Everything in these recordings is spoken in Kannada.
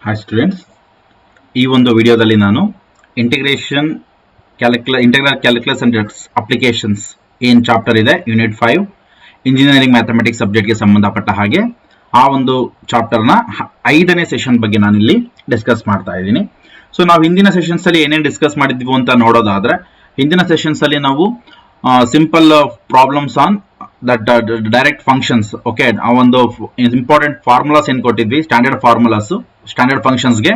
ಹಾಯ್ ಸ್ಟೂಡೆಂಟ್ಸ್, ಈ ಒಂದು ವಿಡಿಯೋದಲ್ಲಿ ನಾನು ಇಂಟಿಗ್ರಲ್ ಕ್ಯಾಲ್ಕುಲಸ್ ಅಂಡ್ ಅಪ್ಲಿಕೇಶನ್ಸ್ ಏನು ಚಾಪ್ಟರ್ ಇದೆ ಯೂನಿಟ್ 5 ಇಂಜಿನಿಯರಿಂಗ್ ಮ್ಯಾಥಮೆಟಿಕ್ಸ್ ಸಬ್ಜೆಕ್ಟ್ಗೆ ಸಂಬಂಧಪಟ್ಟ ಹಾಗೆ ಆ ಒಂದು ಚಾಪ್ಟರ್ನ 5ನೇ ಸೆಷನ್ ಬಗ್ಗೆ ನಾನಿಲ್ಲಿ ಡಿಸ್ಕಸ್ ಮಾಡ್ತಾ ಇದ್ದೀನಿ. ಸೊ ನಾವು ಹಿಂದಿನ ಸೆಷನ್ಸ್ ಅಲ್ಲಿ ಏನೇನು ಡಿಸ್ಕಸ್ ಮಾಡಿದ್ವಿ ಅಂತ ನೋಡೋದಾದ್ರೆ, ಹಿಂದಿನ ಸೆಷನ್ಸ್ ಅಲ್ಲಿ ನಾವು simple problems on that direct functions, okay, ಆ ಒಂದು ಇಂಪಾರ್ಟೆಂಟ್ ಫಾರ್ಮುಲಾಸ್ ಏನು ಕೊಟ್ಟಿದ್ವಿ, ಸ್ಟ್ಯಾಂಡರ್ಡ್ ಫಂಕ್ಷನ್ಸ್ಗೆ,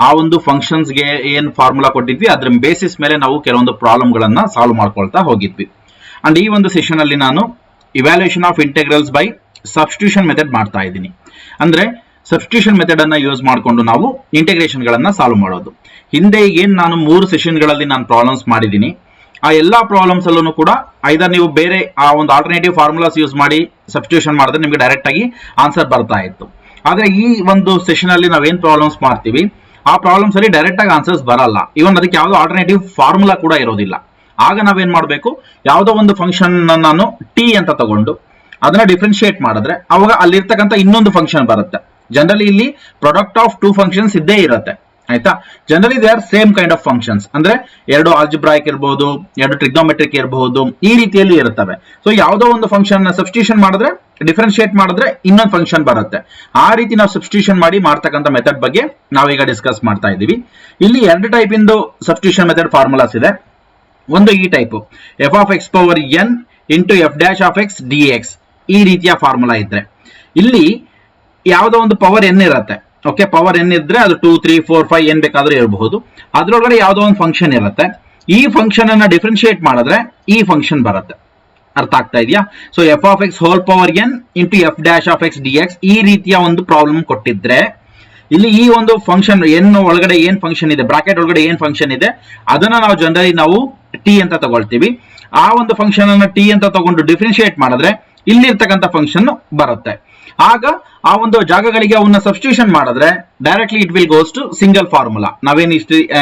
ಆ ಒಂದು ಫಂಕ್ಷನ್ಸ್ಗೆ ಏನು ಫಾರ್ಮುಲಾ ಕೊಟ್ಟಿದ್ವಿ ಅದ್ರ ಬೇಸಿಸ್ ಮೇಲೆ ನಾವು ಕೆಲವೊಂದು ಪ್ರಾಬ್ಲಮ್ಗಳನ್ನ ಸಾಲ್ವ್ ಮಾಡ್ಕೊಳ್ತಾ ಹೋಗಿದ್ವಿ. ಅಂಡ್ ಈ ಒಂದು ಸೆಷನ್ ಅಲ್ಲಿ ನಾನು evaluation of integrals by substitution method ಮಾಡ್ತಾ ಇದ್ದೀನಿ. ಅಂದ್ರೆ ಸಬ್ಸ್ಟಿಟ್ಯೂಷನ್ ಮೆಥಡ್ ಅನ್ನ ಯೂಸ್ ಮಾಡಿಕೊಂಡು ನಾವು ಇಂಟಿಗ್ರೇಷನ್ ಗಳನ್ನ ಸಾಲ್ವ್ ಮಾಡೋದು. ಹಿಂದೆ ಏನ್ ನಾನು 3 ಸೆಷನ್ಗಳಲ್ಲಿ ನಾನು ಪ್ರಾಬ್ಲಮ್ಸ್ ಮಾಡಿದ್ದೀನಿ, ಆ ಎಲ್ಲಾ ಪ್ರಾಬ್ಲಮ್ಸ್ ಅಲ್ಲೂ ಕೂಡ ಐದರ್ ನೀವು ಬೇರೆ ಆ ಒಂದು ಆಲ್ಟರ್ನೇಟಿವ್ ಫಾರ್ಮುಲಾಸ್ ಯೂಸ್ ಮಾಡಿ ಸಬ್ಸ್ಟಿಟ್ಯೂಷನ್ ಮಾಡಿದ್ರೆ ನಿಮಗೆ ಡೈರೆಕ್ಟ್ ಆಗಿ ಆನ್ಸರ್ ಬರ್ತಾ ಇತ್ತು. ಆದ್ರೆ ಈ ಒಂದು ಸೆಷನ್ ಅಲ್ಲಿ ನಾವೇನ್ ಪ್ರಾಬ್ಲಮ್ಸ್ ಮಾಡ್ತೀವಿ ಆ ಪ್ರಾಬ್ಲಮ್ಸ್ ಅಲ್ಲಿ ಡೈರೆಕ್ಟ್ ಆಗಿ ಆನ್ಸರ್ಸ್ ಬರಲ್ಲ. ಇವನ್ ಅದಕ್ಕೆ ಯಾವುದೋ ಆಲ್ಟರ್ನೇಟಿವ್ ಫಾರ್ಮುಲಾ ಕೂಡ ಇರೋದಿಲ್ಲ. ಆಗ ನಾವೇನ್ ಮಾಡಬೇಕು, ಯಾವುದೋ ಒಂದು ಫಂಕ್ಷನ್ ನಾನು ಟಿ ಅಂತ ತಗೊಂಡು ಅದನ್ನ ಡಿಫ್ರೆನ್ಶಿಯೇಟ್ ಮಾಡಿದ್ರೆ ಅವಾಗ ಅಲ್ಲಿರ್ತಕ್ಕಂಥ ಇನ್ನೊಂದು ಫಂಕ್ಷನ್ ಬರುತ್ತೆ. ಜನರಲಿ ಇಲ್ಲಿ ಪ್ರಾಡಕ್ಟ್ ಆಫ್ 2 ಫಂಕ್ಷನ್ಸ್ ಇದ್ದೇ ಇರುತ್ತೆ, ಆಯ್ತಾ. Generally they are same kind of functions, ಅಂದ್ರೆ 2 ಆಲ್ಜಿಬ್ರಾಯಿಕ್ ಇರಬಹುದು, 2 ಟ್ರಿಗ್ನೋಮೆಟ್ರಿಕ್ ಇರಬಹುದು, ಈ ರೀತಿಯಲ್ಲಿ ಇರುತ್ತವೆ. ಸೊ ಯಾವುದೋ ಒಂದು ಫಂಕ್ಷನ್ ಸಬ್ಸ್ಟಿಟ್ಯೂಷನ್ ಮಾಡಿದ್ರೆ, ಡಿಫ್ರೆನ್ಶಿಯೇಟ್ ಮಾಡಿದ್ರೆ ಇನ್ನೊಂದು ಫಂಕ್ಷನ್ ಬರುತ್ತೆ. ಆ ರೀತಿ ನಾವು ಸಬ್ಸ್ಟಿಟ್ಯೂಷನ್ ಮಾಡಿ ಮಾಡ್ತಕ್ಕಂಥ ಮೆಥಡ್ ಬಗ್ಗೆ ನಾವೀಗ ಡಿಸ್ಕಸ್ ಮಾಡ್ತಾ ಇದ್ದೀವಿ. ಇಲ್ಲಿ 2 ಟೈಪ್ ಇಂದು ಸಬ್ಸ್ಟಿಟ್ಯೂಷನ್ ಮೆಥಡ್ ಫಾರ್ಮುಲಾಸ್ ಇದೆ. ಒಂದು ಈ type F of x power N into F dash of x d X, ಈ ರೀತಿಯ ಫಾರ್ಮುಲಾ ಇದ್ರೆ ಇಲ್ಲಿ ಯಾವುದೋ ಒಂದು ಪವರ್ ಎನ್ ಇರುತ್ತೆ, ಓಕೆ. ಪವರ್ ಎನ್ ಇದ್ರೆ ಅದು 2, 3, 4, 5 ಏನ್ ಬೇಕಾದ್ರೂ ಇರಬಹುದು. ಅದ್ರೊಳಗಡೆ ಯಾವುದೋ ಒಂದು ಫಂಕ್ಷನ್ ಇರುತ್ತೆ. ಈ ಫಂಕ್ಷನ್ ಅನ್ನ ಡಿಫ್ರೆನ್ಶಿಯೇಟ್ ಮಾಡಿದ್ರೆ ಈ ಫಂಕ್ಷನ್ ಬರುತ್ತೆ. ಅರ್ಥ ಆಗ್ತಾ ಇದೆಯಾ? So F of X whole power N into F dash of x d X, ಈ ರೀತಿಯ ಒಂದು ಪ್ರಾಬ್ಲಮ್ ಕೊಟ್ಟಿದ್ರೆ ಇಲ್ಲಿ ಈ ಒಂದು ಫಂಕ್ಷನ್ ಎನ್ ಒಳಗಡೆ ಏನ್ ಫಂಕ್ಷನ್ ಇದೆ, ಬ್ರಾಕೆಟ್ ಒಳಗಡೆ ಏನ್ ಫಂಕ್ಷನ್ ಇದೆ ಅದನ್ನ ನಾವು ಜನರಲಿ ನಾವು ಟಿ ಅಂತ ತಗೊಳ್ತೀವಿ. ಆ ಒಂದು ಫಂಕ್ಷನ್ ಅನ್ನ ಟಿ ಅಂತ ತಗೊಂಡು ಡಿಫ್ರೆನ್ಶಿಯೇಟ್ ಮಾಡಿದ್ರೆ ಇಲ್ಲಿರ್ತಕ್ಕಂಥ ಫಂಕ್ಷನ್ ಬರುತ್ತೆ. ಆಗ ಆ ಒಂದು ಜಾಗಗಳಿಗೆ ಅವನ್ನ ಸಬ್ಸ್ಟಿಟ್ಯೂಷನ್ ಮಾಡಿದ್ರೆ directly it will goes to single formula. ನಾವೇನು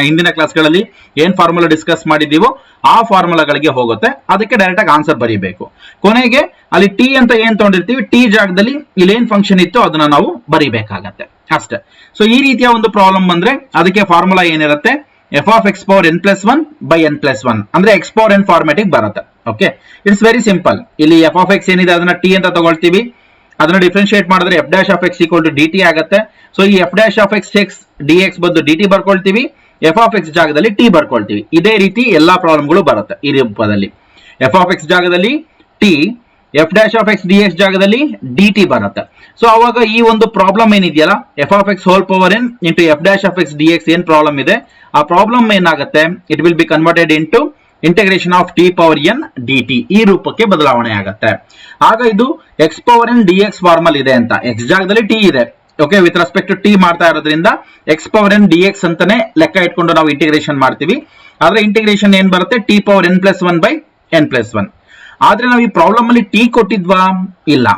ಹಿಂದಿನ ಕ್ಲಾಸ್ಗಳಲ್ಲಿ ಏನ್ ಫಾರ್ಮುಲಾ ಡಿಸ್ಕಸ್ ಮಾಡಿದೀವೋ ಆ ಫಾರ್ಮುಲಾಗಳಿಗೆ ಹೋಗುತ್ತೆ. ಅದಕ್ಕೆ ಡೈರೆಕ್ಟ್ ಆಗಿ ಆನ್ಸರ್ ಬರೀಬೇಕು. ಕೊನೆಗೆ ಅಲ್ಲಿ ಟಿ ಅಂತ ಏನ್ ತಗೊಂಡಿರ್ತೀವಿ, ಟಿ ಜಾಗದಲ್ಲಿ ಇಲ್ಲಿ ಏನ್ ಫಂಕ್ಷನ್ ಇತ್ತು ಅದನ್ನ ನಾವು ಬರೀಬೇಕಾಗತ್ತೆ ಅಷ್ಟೇ. ಸೊ ಈ ರೀತಿಯ ಒಂದು ಪ್ರಾಬ್ಲಮ್ ಬಂದ್ರೆ ಅದಕ್ಕೆ ಫಾರ್ಮುಲಾ ಏನಿರುತ್ತೆ, f of x power n plus 1 by n plus 1, ಅಂದ್ರೆ ಎಕ್ಸ್ ಪವರ್ ಎನ್ ಫಾರ್ಮೆಟಿಗೆ ಬರುತ್ತೆ. Okay, it's very simple. ಇಲ್ಲಿ ಎಫ್ ಆಫ್ ಎಕ್ಸ್ ಏನಿದೆ ಅದನ್ನ ಟಿ ಅಂತ ತಗೊಳ್ತೀವಿ, ಅದನ್ನ ಡಿಫ್ರೆನ್ಶಿಯೇಟ್ ಮಾಡಿದ್ರೆ f dash of x equal to d t ಆಗುತ್ತೆ. ಸೊ ಈ f dash of x d x ಬದಲು ಡಿ ಟಿ ಬರ್ಕೊಳ್ತೀವಿ, ಎಫ್ ಆಫ್ ಎಕ್ಸ್ ಜಾಗದಲ್ಲಿ ಟಿ ಬರ್ಕೊಳ್ತೀವಿ. ಇದೇ ರೀತಿ ಎಲ್ಲಾ ಪ್ರಾಬ್ಲಮ್ಗಳು ಬರುತ್ತೆ ಈ ರೂಪದಲ್ಲಿ. ಎಫ್ ಆಫ್ ಎಕ್ಸ್ ಜಾಗದಲ್ಲಿ T, F dash of x d x ಜಾಗದಲ್ಲಿ ಡಿ ಟಿ ಬರುತ್ತೆ. ಸೊ ಅವಾಗ ಈ ಒಂದು ಪ್ರಾಬ್ಲಮ್ ಏನಿದೆಯಲ್ಲ, F of X whole power N into F dash of x d X ಏನ್ ಪ್ರಾಬ್ಲಮ್ ಇದೆ, ಆ ಪ್ರಾಬ್ಲಮ್ ಏನಾಗುತ್ತೆ, it will be converted into integration of T power n D T, ಈ ರೂಪಕ್ಕೆ ಬದಲಾವಣೆ ಆಗುತ್ತೆ. ಆಗ ಇದು X power n d X formal ಇದೆ ಅಂತ, ಎಕ್ಸ್ ಜಾಗದಲ್ಲಿ ಟಿ ಇದೆ, okay, with respect to T ಮಾಡ್ತಾ ಇರೋದ್ರಿಂದ x power n d x ಅಂತಾನೆ ಲೆಕ್ಕ ಇಟ್ಕೊಂಡು ನಾವು ಇಂಟಿಗ್ರೇಷನ್ ಮಾಡ್ತೀವಿ. ಆದ್ರೆ ಇಂಟಿಗ್ರೇಷನ್ ಏನ್ ಬರುತ್ತೆ, T power n plus 1 by n plus 1. ಆದ್ರೆ ನಾವು ಈ ಪ್ರಾಬ್ಲಮ್ ಅಲ್ಲಿ ಟಿ ಕೊಟ್ಟಿದ್ವಾ, ಇಲ್ಲ.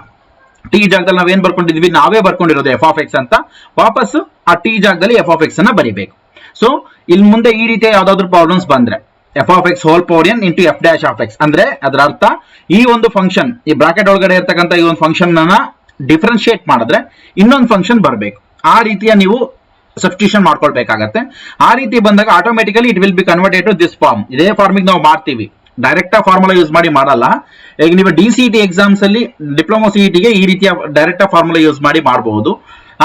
ಟಿ ಜಾಗದಲ್ಲಿ ನಾವೇನ್ ಬರ್ಕೊಂಡಿದ್ವಿ, ನಾವೇ ಬರ್ಕೊಂಡಿರೋದು ಎಫ್ ಆಫ್ ಎಕ್ಸ್ ಅಂತ. ವಾಪಸ್ ಆ ಟಿ ಜಾಗದಲ್ಲಿ ಎಫ್ ಆಫ್ ಎಕ್ಸ್ ಅನ್ನ ಬರಿಬೇಕು. ಸೊ ಇಲ್ಲಿ ಮುಂದೆ ಈ ರೀತಿಯ ಯಾವ್ದಾದ್ರು ಪ್ರಾಬ್ಲಮ್ಸ್ ಬಂದ್ರೆ F of X whole power N into F dash of x, ಅಂದ್ರೆ ಅದರ ಅರ್ಥ ಈ ಒಂದು ಫಂಕ್ಷನ್, ಈ ಬ್ರಾಕೆಟ್ ಒಳಗಡೆ ಇರ್ತಕ್ಕಂಥ ಈ ಒಂದು ಫಂಕ್ಷನ್ ಅನ್ನ ಡಿಫ್ರೆನ್ಶಿಯೇಟ್ ಮಾಡಿದ್ರೆ ಇನ್ನೊಂದು ಫಂಕ್ಷನ್ ಬರಬೇಕು. ಆ ರೀತಿಯ ನೀವು ಸಬ್ಸ್ಟಿಟ್ಯೂಷನ್ ಮಾಡ್ಕೊಳ್ಬೇಕಾಗತ್ತೆ. ಆ ರೀತಿ ಬಂದಾಗ automatically it will be converted to this form. ಇದೇ ಫಾರ್ಮಿಗೆ ನಾವು ಮಾಡ್ತೀವಿ, ಡೈರೆಕ್ಟ್ ಫಾರ್ಮುಲಾ ಯೂಸ್ ಮಾಡಿ ಮಾಡಲ್ಲ. ಈಗ ನೀವು ಡಿ.ಸಿ.ಟಿ ಎಕ್ಸಾಮ್ಸ್ ಅಲ್ಲಿ, ಡಿಪ್ಲೊಮಾ ಸಿಇಟಿಗೆ ಈ ರೀತಿಯ ಡೈರೆಕ್ಟ್ ಫಾರ್ಮುಲಾ ಯೂಸ್ ಮಾಡಿ ಮಾಡಬಹುದು.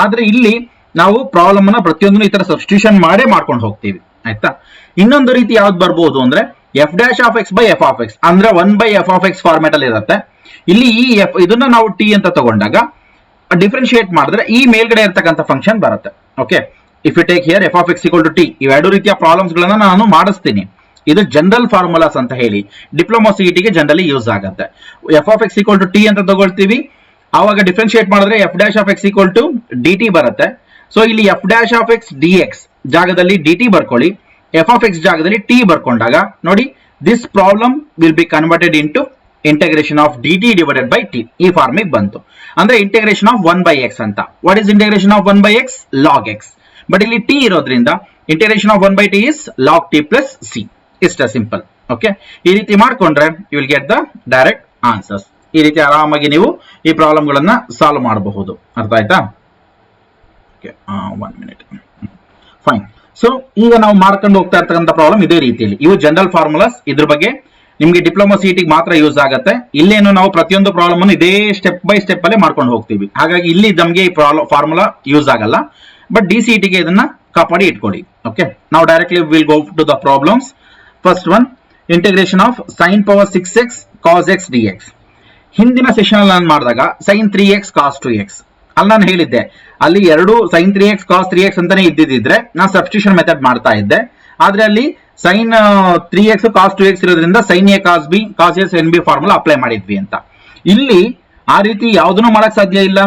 ಆದ್ರೆ ಇಲ್ಲಿ ನಾವು ಪ್ರಾಬ್ಲಮ್ ಅನ್ನ ಪ್ರತಿಯೊಂದನ್ನು ಈ ತರ ಸಬ್ಸ್ಟಿಟ್ಯೂಷನ್ ಮಾಡೇ ಮಾಡ್ಕೊಂಡು ಹೋಗ್ತೀವಿ, ಆಯ್ತಾ. ಇನ್ನೊಂದು ರೀತಿ ಯಾವ್ದು ಬರ್ಬೋದು ಅಂದ್ರೆ F dash of X by F of x, ಅಂದ್ರೆ 1 by F of X format ಅಲ್ಲಿ ಇರುತ್ತೆ. ಇಲ್ಲಿ ಈ ಇದನ್ನ ನಾವು ಟಿ ಅಂತ ತಗೊಂಡಾಗ ಡಿಫ್ರೆನ್ಶಿಯೇಟ್ ಮಾಡಿದ್ರೆ ಈ ಮೇಲ್ಗಡೆ ಇರ್ತಕ್ಕಂಥ ಫಂಕ್ಷನ್ ಬರುತ್ತೆ. Okay, if you take here f of x equal to t, ಇವೆರಡು ರೀತಿಯ ಪ್ರಾಬ್ಲಮ್ಸ್ ಗಳನ್ನ ನಾನು ಮಾಡಿಸ್ತೀನಿ. ಇದು ಜನರಲ್ ಫಾರ್ಮುಲಾಸ್ ಅಂತ ಹೇಳಿ ಡಿಪ್ಲೊಮಾ ಸಿಇಟಿಗೆ ಜನರಲಿ ಯೂಸ್ ಆಗುತ್ತೆ. F of x equal to t ಅಂತ ತಗೊಳ್ತೀವಿ, ಆವಾಗ ಡಿಫ್ರೆನ್ಶಿಯೇಟ್ ಮಾಡಿದ್ರೆ f dash of x equal to d t ಬರುತ್ತೆ. ಸೊ ಇಲ್ಲಿ f dash of x d x ಜಾಗದಲ್ಲಿ ಡಿ ಟಿ ಬರ್ಕೊಳ್ಳಿ, ಎಫ್ ಆಫ್ ಎಕ್ಸ್ ಜಾಗದಲ್ಲಿ ಟಿ ಬರ್ಕೊಂಡಾಗ ನೋಡಿ this problem will be converted into integration of d t divided by t, ಈ ಫಾರ್ಮಿಗೆ ಬಂತು. ಅಂದ್ರೆ ಇಂಟಿಗ್ರೇಷನ್ ಆಫ್ 1 ಬೈ ಎಕ್ಸ್ ಅಂತ. What is integration of 1 by x, log x. But ಇಲ್ಲಿ ಟಿ ಇರೋದ್ರಿಂದ integration of 1 by t is log t plus c. ಇಷ್ಟ ಸಿಂಪಲ್. ಓಕೆ, ಈ ರೀತಿ ಮಾಡ್ಕೊಂಡ್ರೆ you will get the direct answers. ಈ ರೀತಿ ಆರಾಮಾಗಿ ನೀವು ಈ ಪ್ರಾಬ್ಲಮ್ ಗಳನ್ನ ಸಾಲ್ವ್ ಮಾಡಬಹುದು. ಅರ್ಥ ಆಯ್ತಾ? 1 minute. ಫೈನ್. ಸೊ ಈಗ ನಾವು ಮಾಡ್ಕೊಂಡು ಹೋಗ್ತಾ ಇರ್ತಕ್ಕಂಥ ಪ್ರಾಬ್ಲಮ್ ಇದೇ ರೀತಿಯಲ್ಲಿ. ಇವು ಜನರಲ್ ಫಾರ್ಮುಲಾಸ್, ಇದ್ರ ಬಗ್ಗೆ ನಿಮ್ಗೆ ಡಿಪ್ಲೊಮಾ ಸಿಟಿಗೆ ಮಾತ್ರ ಯೂಸ್ ಆಗುತ್ತೆ. ಇಲ್ಲೇನು ನಾವು ಪ್ರತಿಯೊಂದು ಪ್ರಾಬ್ಲಮ್ ಅನ್ನು ಇದೇ ಸ್ಟೆಪ್ ಬೈ ಸ್ಟೆಪ್ ಅಲ್ಲೇ ಮಾಡ್ಕೊಂಡು ಹೋಗ್ತೀವಿ. ಹಾಗಾಗಿ ಇಲ್ಲಿ ನಮಗೆ ಈ ಫಾರ್ಮುಲಾ ಯೂಸ್ ಆಗಲ್ಲ. ಬಟ್ DCETಗೆ ಇದನ್ನ ಕಾಪಾಡಿ ಇಟ್ಕೊಳ್ಳಿ. ಓಕೆ, ನಾವು directly will go to the problems. First one, integration of sin power 6x cos x dx. ಹಿಂದಿನ ಸೆಷನ್ ಅಲ್ಲಿ ನಾನು ಮಾಡಿದಾಗ sin 3x cos 2x ಅಲ್ಲಿ ನಾನು ಹೇಳಿದ್ದೆ, ಅಲ್ಲಿ ಎರಡು sin 3x cos 3x ಅಂತಾನೆ ಇದ್ದಿದ್ರೆ ನಾನು ಸಬ್ಸ್ಟಿಟ್ಯೂಷನ್ ಮೆಥಡ್ ಮಾಡ್ತಾ ಇದ್ದೆ. ಆದ್ರೆ ಅಲ್ಲಿ sin 3x cos 2x ಇರೋದ್ರಿಂದ sin a cos b cos a sin b formula apply ಮಾಡಿದ್ವಿ ಅಂತ. ಇಲ್ಲಿ ಆ ರೀತಿ ಯಾವುದನ್ನು ಮಾಡಕ್ ಸಾಧ್ಯ ಇಲ್ಲ.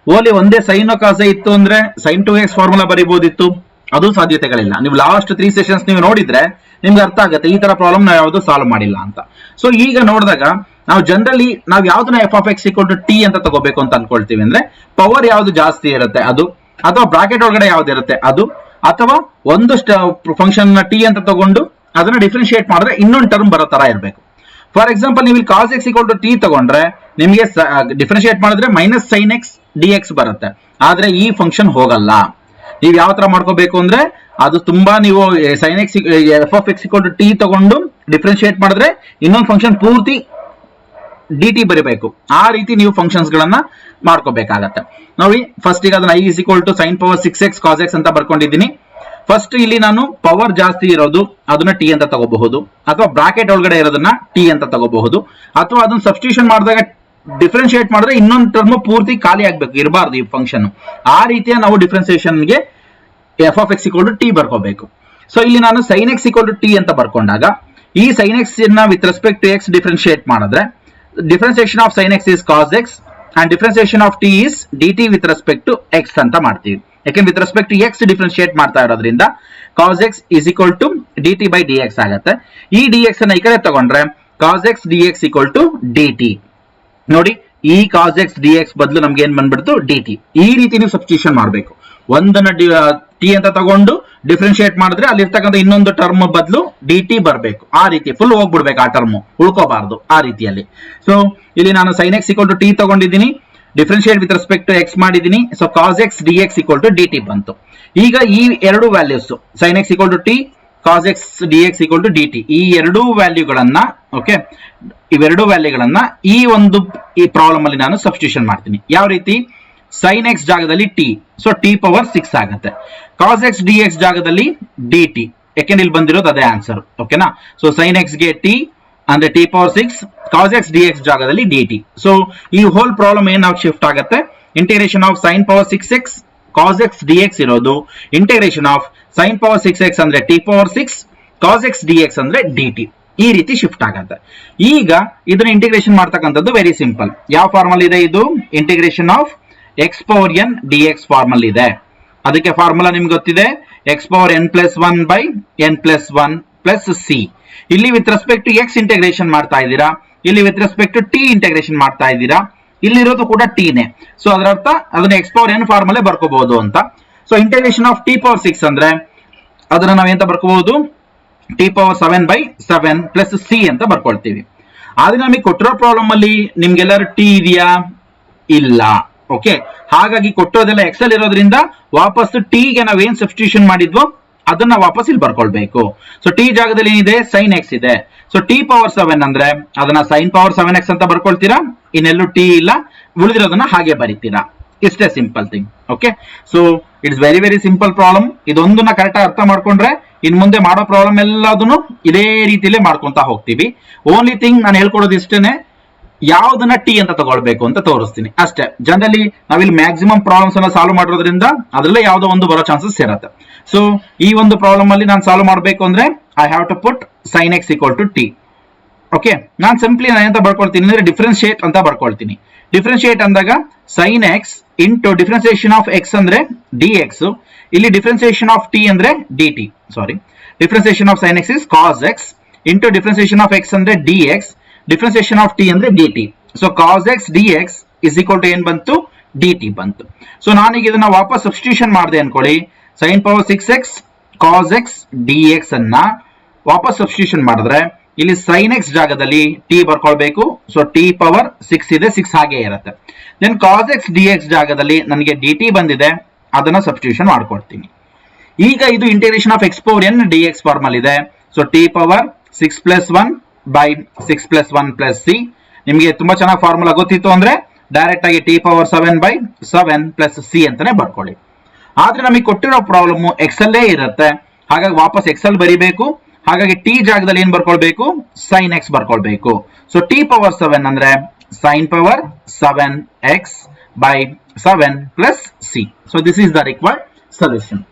ಓಲಿ ಒಂದೇ sin cos a ಇತ್ತು ಅಂದ್ರೆ sin 2x ಫಾರ್ಮುಲಾ ಬರೀಬಹುದಿತ್ತು, ಅದು ಸಾಧ್ಯತೆಗಳಿಲ್ಲ. ನೀವು ಲಾಸ್ಟ್ 3 ಸೆಷನ್ಸ್ ನೀವು ನೋಡಿದ್ರೆ ನಿಮ್ಗೆ ಅರ್ಥ ಆಗುತ್ತೆ ಈ ತರ ಪ್ರಾಬ್ಲಮ್ ನಾವು ಯಾವುದು ಸಾಲ್ವ್ ಮಾಡಿಲ್ಲ ಅಂತ. ಸೊ ಈಗ ನೋಡಿದಾಗ ನಾವು ಜನರಲಿ ನಾವು ಯಾವ್ದನ್ನ f of x equal to t ಅಂತ ತಗೋಬೇಕು ಅಂತ ಅನ್ಕೊಳ್ತೀವಿ ಅಂದ್ರೆ ಪವರ್ ಯಾವ್ದು ಜಾಸ್ತಿ ಇರುತ್ತೆ ಅದು, ಅಥವಾ ಬ್ರಾಕೆಟ್ ಒಳಗಡೆ ಯಾವ್ದು ಇರುತ್ತೆ ಅದು, ಅಥವಾ ಒಂದು ಫಂಕ್ಷನ್ ನ t ಅಂತ ತಗೊಂಡು ಅದನ್ನ ಡಿಫ್ರೆನ್ಶಿಯೇಟ್ ಮಾಡಿದ್ರೆ ಇನ್ನೊಂದು ಟರ್ಮ್ ಬರೋ ತರ ಇರಬೇಕು. ಫಾರ್ ಎಕ್ಸಾಂಪಲ್ ನೀವು ಇಲ್ಲಿ cos x equal to t ತಗೊಂಡ್ರೆ ನಿಮಗೆ ಡಿಫ್ರೆನ್ಶಿಯೇಟ್ ಮಾಡಿದ್ರೆ ಮೈನಸ್ sin x dx ಬರುತ್ತೆ. ಆದ್ರೆ ಈ ಫಂಕ್ಷನ್ ಹೋಗಲ್ಲ. ನೀವು ಯಾವ ತರ ಮಾಡ್ಕೋಬೇಕು ಅಂದ್ರೆ ಅದು ತುಂಬಾ ನೀವು sin x f of x equal to t ತಗೊಂಡು ಡಿಫ್ರೆನ್ಶಿಯೇಟ್ ಮಾಡಿದ್ರೆ ಇನ್ನೊಂದು ಫಂಕ್ಷನ್ ಪೂರ್ತಿ dt ಬರೀಬೇಕು. ಆ ರೀತಿ ನೀವು ಫಂಕ್ಷನ್ಸ್ ಗಳನ್ನ ಮಾಡ್ಕೋಬೇಕಾಗತ್ತೆ. ನೋಡಿ ಫಸ್ಟ್ ಈಗ ಅದನ್ನ i is equal to sin power 6x cos x ಅಂತ ಬರ್ಕೊಂಡಿದ್ದೀನಿ. ಫಸ್ಟ್ ಇಲ್ಲಿ ನಾನು ಪವರ್ ಜಾಸ್ತಿ ಇರೋದು ಅದನ್ನ t ಅಂತ ತಗೋಬಹುದು, ಅಥವಾ ಬ್ರಾಕೆಟ್ ಒಳಗಡೆ ಇರೋದನ್ನ t ಅಂತ ತಗೋಬಹುದು, ಅಥವಾ ಅದನ್ನ ಸಬ್ಸ್ಟಿಟ್ಯೂಷನ್ ಮಾಡಿದಾಗ ಡಿಫ್ರೆನ್ಶಿಯೇಟ್ ಮಾಡಿದ್ರೆ ಇನ್ನೊಂದು ಟರ್ಮ್ ಪೂರ್ತಿ ಖಾಲಿ ಆಗ್ಬೇಕು, ಇರಬಾರ್ದು ಈ ಫಂಕ್ಷನ್. ಆ ರೀತಿಯ ನಾವು ಡಿಫ್ರೆನ್ಸಿಯೇಷನ್ಗೆ f of x equal to t ಬರ್ಕೋಬೇಕು. ಸೊ ಇಲ್ಲಿ ನಾನು sin x equal to t ಅಂತ ಬರ್ಕೊಂಡಾಗ ಈ sin x ನ with respect to x differentiate ಮಾಡಿದ್ರೆ differentiation of sin x is cos x and differentiation of t is dt with respect to x ಅಂತ ಮಾಡ್ತೀವಿ. ಯಾಕೆಂದ್ರೆ with respect to x differentiate ಮಾಡ್ತಾ ಇರೋದ್ರಿಂದ cos x is equal to dt by dx ಆಗುತ್ತೆ. ಈ dx ಅನ್ನ ಈ ಕಡೆ ತಗೊಂಡ್ರೆ cos x dx equal to dt. ನೋಡಿ ಈ cos x dx ಬದಲು ನಮ್ಗೆ ಏನ್ ಬಂದ್ಬಿಡ್ತು dt. ಈ ರೀತಿ ನೀವು ಸಬ್ಸ್ಟಿಟ್ಯೂಷನ್ ಮಾಡಬೇಕು. ಒಂದನ್ನ t ಅಂತ ತಗೊಂಡು ಡಿಫ್ರೆನ್ಶಿಯೇಟ್ ಮಾಡಿದ್ರೆ ಅಲ್ಲಿರ್ತಕ್ಕಂಥ ಇನ್ನೊಂದು ಟರ್ಮ್ ಬದಲು dt ಬರಬೇಕು. ಆ ರೀತಿ ಫುಲ್ ಹೋಗ್ಬಿಡ್ಬೇಕು, ಆ ಟರ್ಮ್ ಉಳ್ಕೋಬಾರ್ದು ಆ ರೀತಿಯಲ್ಲಿ. ಸೊ ಇಲ್ಲಿ ನಾನು sin x equal to t ತಗೊಂಡಿದ್ದೀನಿ, differentiate with respect to x ಮಾಡಿದ್ದೀನಿ. So cos x dx equal to dt ಬಂತು. ಈಗ ಈ ಎರಡು values sin x equal to t, cos x dx equal to dt, ಈ ಎರಡೂ ವ್ಯಾಲ್ಯೂಗಳನ್ನ ಓಕೆ, ಇವೆರಡು ವ್ಯಾಲ್ಯೂಗಳನ್ನ ಈ ಪ್ರಾಬ್ಲಮ್ ಅಲ್ಲಿ ನಾನು ಸಬ್ಸ್ಟಿಟ್ಯೂಷನ್ ಮಾಡ್ತೀನಿ. ಯಾವ ರೀತಿ? sin x ಜಾಗದಲ್ಲಿ t, ಸೊ t ಪವರ್ 6 ಆಗುತ್ತೆ. cos x dx ಜಾಗದಲ್ಲಿ dt, ಯಾಕೆಂದ್ರೆ ಇಲ್ಲಿ ಬಂದಿರೋದು ಅದೇ ಆನ್ಸರ್. ಓಕೆನಾ? ಸೊ sin x ಗೆ t ಅಂದ್ರೆ t power 6, cos x dx ಜಾಗದಲ್ಲಿ dt. ಸೊ ಈ ಹೋಲ್ ಪ್ರಾಬ್ಲಮ್ ಏನ್ ನಾವು ಶಿಫ್ಟ್ ಆಗುತ್ತೆ, integration of sin power 6x cos x dx ಇರೋದು integration of sin power 6x ಅಂದ್ರೆ t power 6 cos x dx ಅಂದ್ರೆ dt. ಈ ರೀತಿ ಶಿಫ್ಟ್ ಆಗುತ್ತೆ. ಈಗ ಇದನ್ನ ಇಂಟಿಗ್ರೇಷನ್ ಮಾಡ್ತಕ್ಕಂಥದ್ದು ವೆರಿ ಸಿಂಪಲ್. ಯಾವ ಫಾರ್ಮಲ್ ಇದೆ ಇದು? Integration of x power n dx formula ಇದೆ. ಅದಕ್ಕೆ ಫಾರ್ಮುಲಾ ನಿಮ್ಗೆ ಗೊತ್ತಿದೆ, x power n plus 1 by n plus 1 plus c. ಇಲ್ಲಿ with respect to x integration ಮಾಡ್ತಾ ಇದ್ದೀರಾ, ಇಲ್ಲಿ with respect to t integration ಮಾಡ್ತಾ ಇದ್ದೀರಾ. ಇಲ್ಲಿರೋದು ಕೂಡ t ನೇ. ಸೊ ಅದರ ಅರ್ಥ ಅದನ್ನ x ಪವರ್ n ಫಾರ್ಮಲ್ಲೇ ಬರ್ಕೋಬಹುದು ಅಂತ. So integration of t power 6 ಅಂದ್ರೆ ಅದನ್ನ ನಾವೆಂತ ಬರ್ಕೋಬಹುದು, t power 7 by 7 plus c ಅಂತ ಬರ್ಕೊಳ್ತೀವಿ. ಆದ್ರೆ ನಮಗೆ ಕೊಟ್ಟಿರೋ ಪ್ರಾಬ್ಲಮ್ ಅಲ್ಲಿ ನಿಮ್ಗೆಲ್ಲರೂ t ಇದೆಯಾ? ಇಲ್ಲ. ಓಕೆ, ಹಾಗಾಗಿ ಕೊಟ್ಟೋದೆಲ್ಲ ಎಕ್ಸೆಲ್ ಇರೋದ್ರಿಂದ ವಾಪಸ್ t ಗೆ ನಾವೇನ್ ಸಬ್ಸ್ಟಿಟ್ಯೂಷನ್ ಮಾಡಿದ್ವೋ ಅದನ್ನ ವಾಪಸ್ ಇಲ್ಲಿ ಬರ್ಕೊಳ್ಬೇಕು. ಸೊ t ಜಾಗದಲ್ಲಿ ಏನಿದೆ? sin x ಇದೆ. ಸೊ t ಪವರ್ 7 ಅಂದ್ರೆ ಅದನ್ನ sin ಪವರ್ 7x ಅಂತ ಬರ್ಕೊಳ್ತೀರಾ, ಇನ್ನೆಲ್ಲೂ t ಇಲ್ಲ, ಉಳಿದಿರೋದನ್ನ ಹಾಗೆ ಬರೀತೀರಾ. ಇಷ್ಟೇ simple thing. Okay, so it's very very simple problem. ಇದೊಂದನ್ನ ಕರೆಕ್ಟ್ ಆಗಿ ಅರ್ಥ ಮಾಡ್ಕೊಂಡ್ರೆ ಇನ್ ಮುಂದೆ ಮಾಡೋ ಪ್ರಾಬ್ಲಮ್ ಎಲ್ಲದನ್ನು ಇದೇ ರೀತಿಯಲ್ಲೇ ಮಾಡ್ಕೊಂತ ಹೋಗ್ತೀವಿ. ಓನ್ಲಿ ಥಿಂಗ್ ನಾನು ಹೇಳ್ಕೊಡೋದು ಇಷ್ಟೇನೆ, ಯಾವ್ದನ್ನ ಟಿ ಅಂತ ತಗೊಳ್ಬೇಕು ಅಂತ ತೋರಿಸ್ತೀನಿ ಅಷ್ಟೇ. ಜನರಲಿ ನಾವಿಲ್ಲಿ ಮ್ಯಾಕ್ಸಿಮಮ್ ಪ್ರಾಬ್ಲಮ್ಸ್ ಅನ್ನ ಸಾಲ್ವ್ ಮಾಡಿರೋದ್ರಿಂದ ಅದರಲ್ಲೇ ಯಾವ್ದೋ ಒಂದು ಬರೋ ಚಾನ್ಸಸ್ ಇರುತ್ತೆ. ಸೊ ಈ ಒಂದು ಪ್ರಾಬ್ಲಮ್ ಅಲ್ಲಿ ನಾನು ಸಾಲ್ವ್ ಮಾಡಬೇಕು ಅಂದ್ರೆ I have to put sin x equal to t. Okay, ನಾನು ಸಿಂಪ್ಲಿ ನಾನು ಎಂತ ಬರ್ಕೊಳ್ತೀನಿ ಅಂದ್ರೆ ಡಿಫ್ರೆನ್ಶಿಯೇಟ್ ಅಂತ ಬರ್ಕೊಳ್ತೀನಿ. ಡಿಫ್ರೆನ್ಶಿಯೇಟ್ ಅಂದಾಗ sin x into differentiation of x ಅಂದ್ರೆ dx, ಇಲ್ಲಿ ಡಿಫ್ರೆನ್ಸಿಯೇಷನ್ ಆಫ್ t ಅಂದ್ರೆ dt. Sorry, differentiation of sin x is cos x into differentiation of x ಅಂದ್ರೆ dx, ಡಿಫ್ರೆನ್ಸಿಯೇಷನ್ ಆಫ್ t ಅಂದ್ರೆ dt. So cos x dx is equal to ಏನ್ ಬಂತು? dt ಬಂತು. ಸೊ ನಾನೀಗ ಇದನ್ನ ವಾಪಸ್ ಸಬ್ಸ್ಟಿಟ್ಯೂಷನ್ ಮಾಡಿದೆ ಅನ್ಕೊಳ್ಳಿ, sin power 6x cos x dx ಅನ್ನ ವಾಪಸ್ ಸಬ್ಸ್ಟಿಟ್ಯೂಷನ್ ಮಾಡಿದ್ರೆ ಇಲ್ಲಿ sin x ಜಾಗದಲ್ಲಿ t ಬರ್ಕೊಳ್ಬೇಕು. ಸೊ t ಪವರ್ 6 ಇದೆ, 6 ಹಾಗೆ ಇರುತ್ತೆ. ದೆನ್ cos x dx ಜಾಗದಲ್ಲಿ ನನಗೆ dt ಬಂದಿದೆ, ಅದನ್ನ ಸಬ್ಸ್ಟಿಟ್ಯೂಷನ್ ಮಾಡ್ಕೊಡ್ತೀನಿ. ಈಗ ಇದು integration of x power n d x form ಅಲ್ಲಿ ಇದೆ. So t power 6+1 by 6+1 plus c. ನಿಮಗೆ ತುಂಬಾ ಚೆನ್ನಾಗಿ ಫಾರ್ಮುಲಾ ಗೊತ್ತಿತ್ತು ಅಂದ್ರೆ ಡೈರೆಕ್ಟ್ ಆಗಿ ಟಿ ಪವರ್ 7/7 plus c ಅಂತಾನೆ ಬರ್ಕೊಳ್ಳಿ. ಆದ್ರೆ ನಮಗೆ ಕೊಟ್ಟಿರೋ ಪ್ರಾಬ್ಲಮ್ ಎಕ್ಸೆಲ್ ಇರುತ್ತೆ, ಹಾಗಾಗಿ ವಾಪಸ್ ಎಕ್ಸೆಲ್ ಬರಿಬೇಕು. ಹಾಗಾಗಿ ಟಿ ಜಾಗದಲ್ಲಿ ಏನ್ ಬರ್ಕೊಳ್ಬೇಕು, sin x ಬರ್ಕೊಳ್ಬೇಕು. ಸೊ ಟಿ ಪವರ್ 7 ಅಂದ್ರೆ sin power 7x by 7 plus c. So this is the required solution.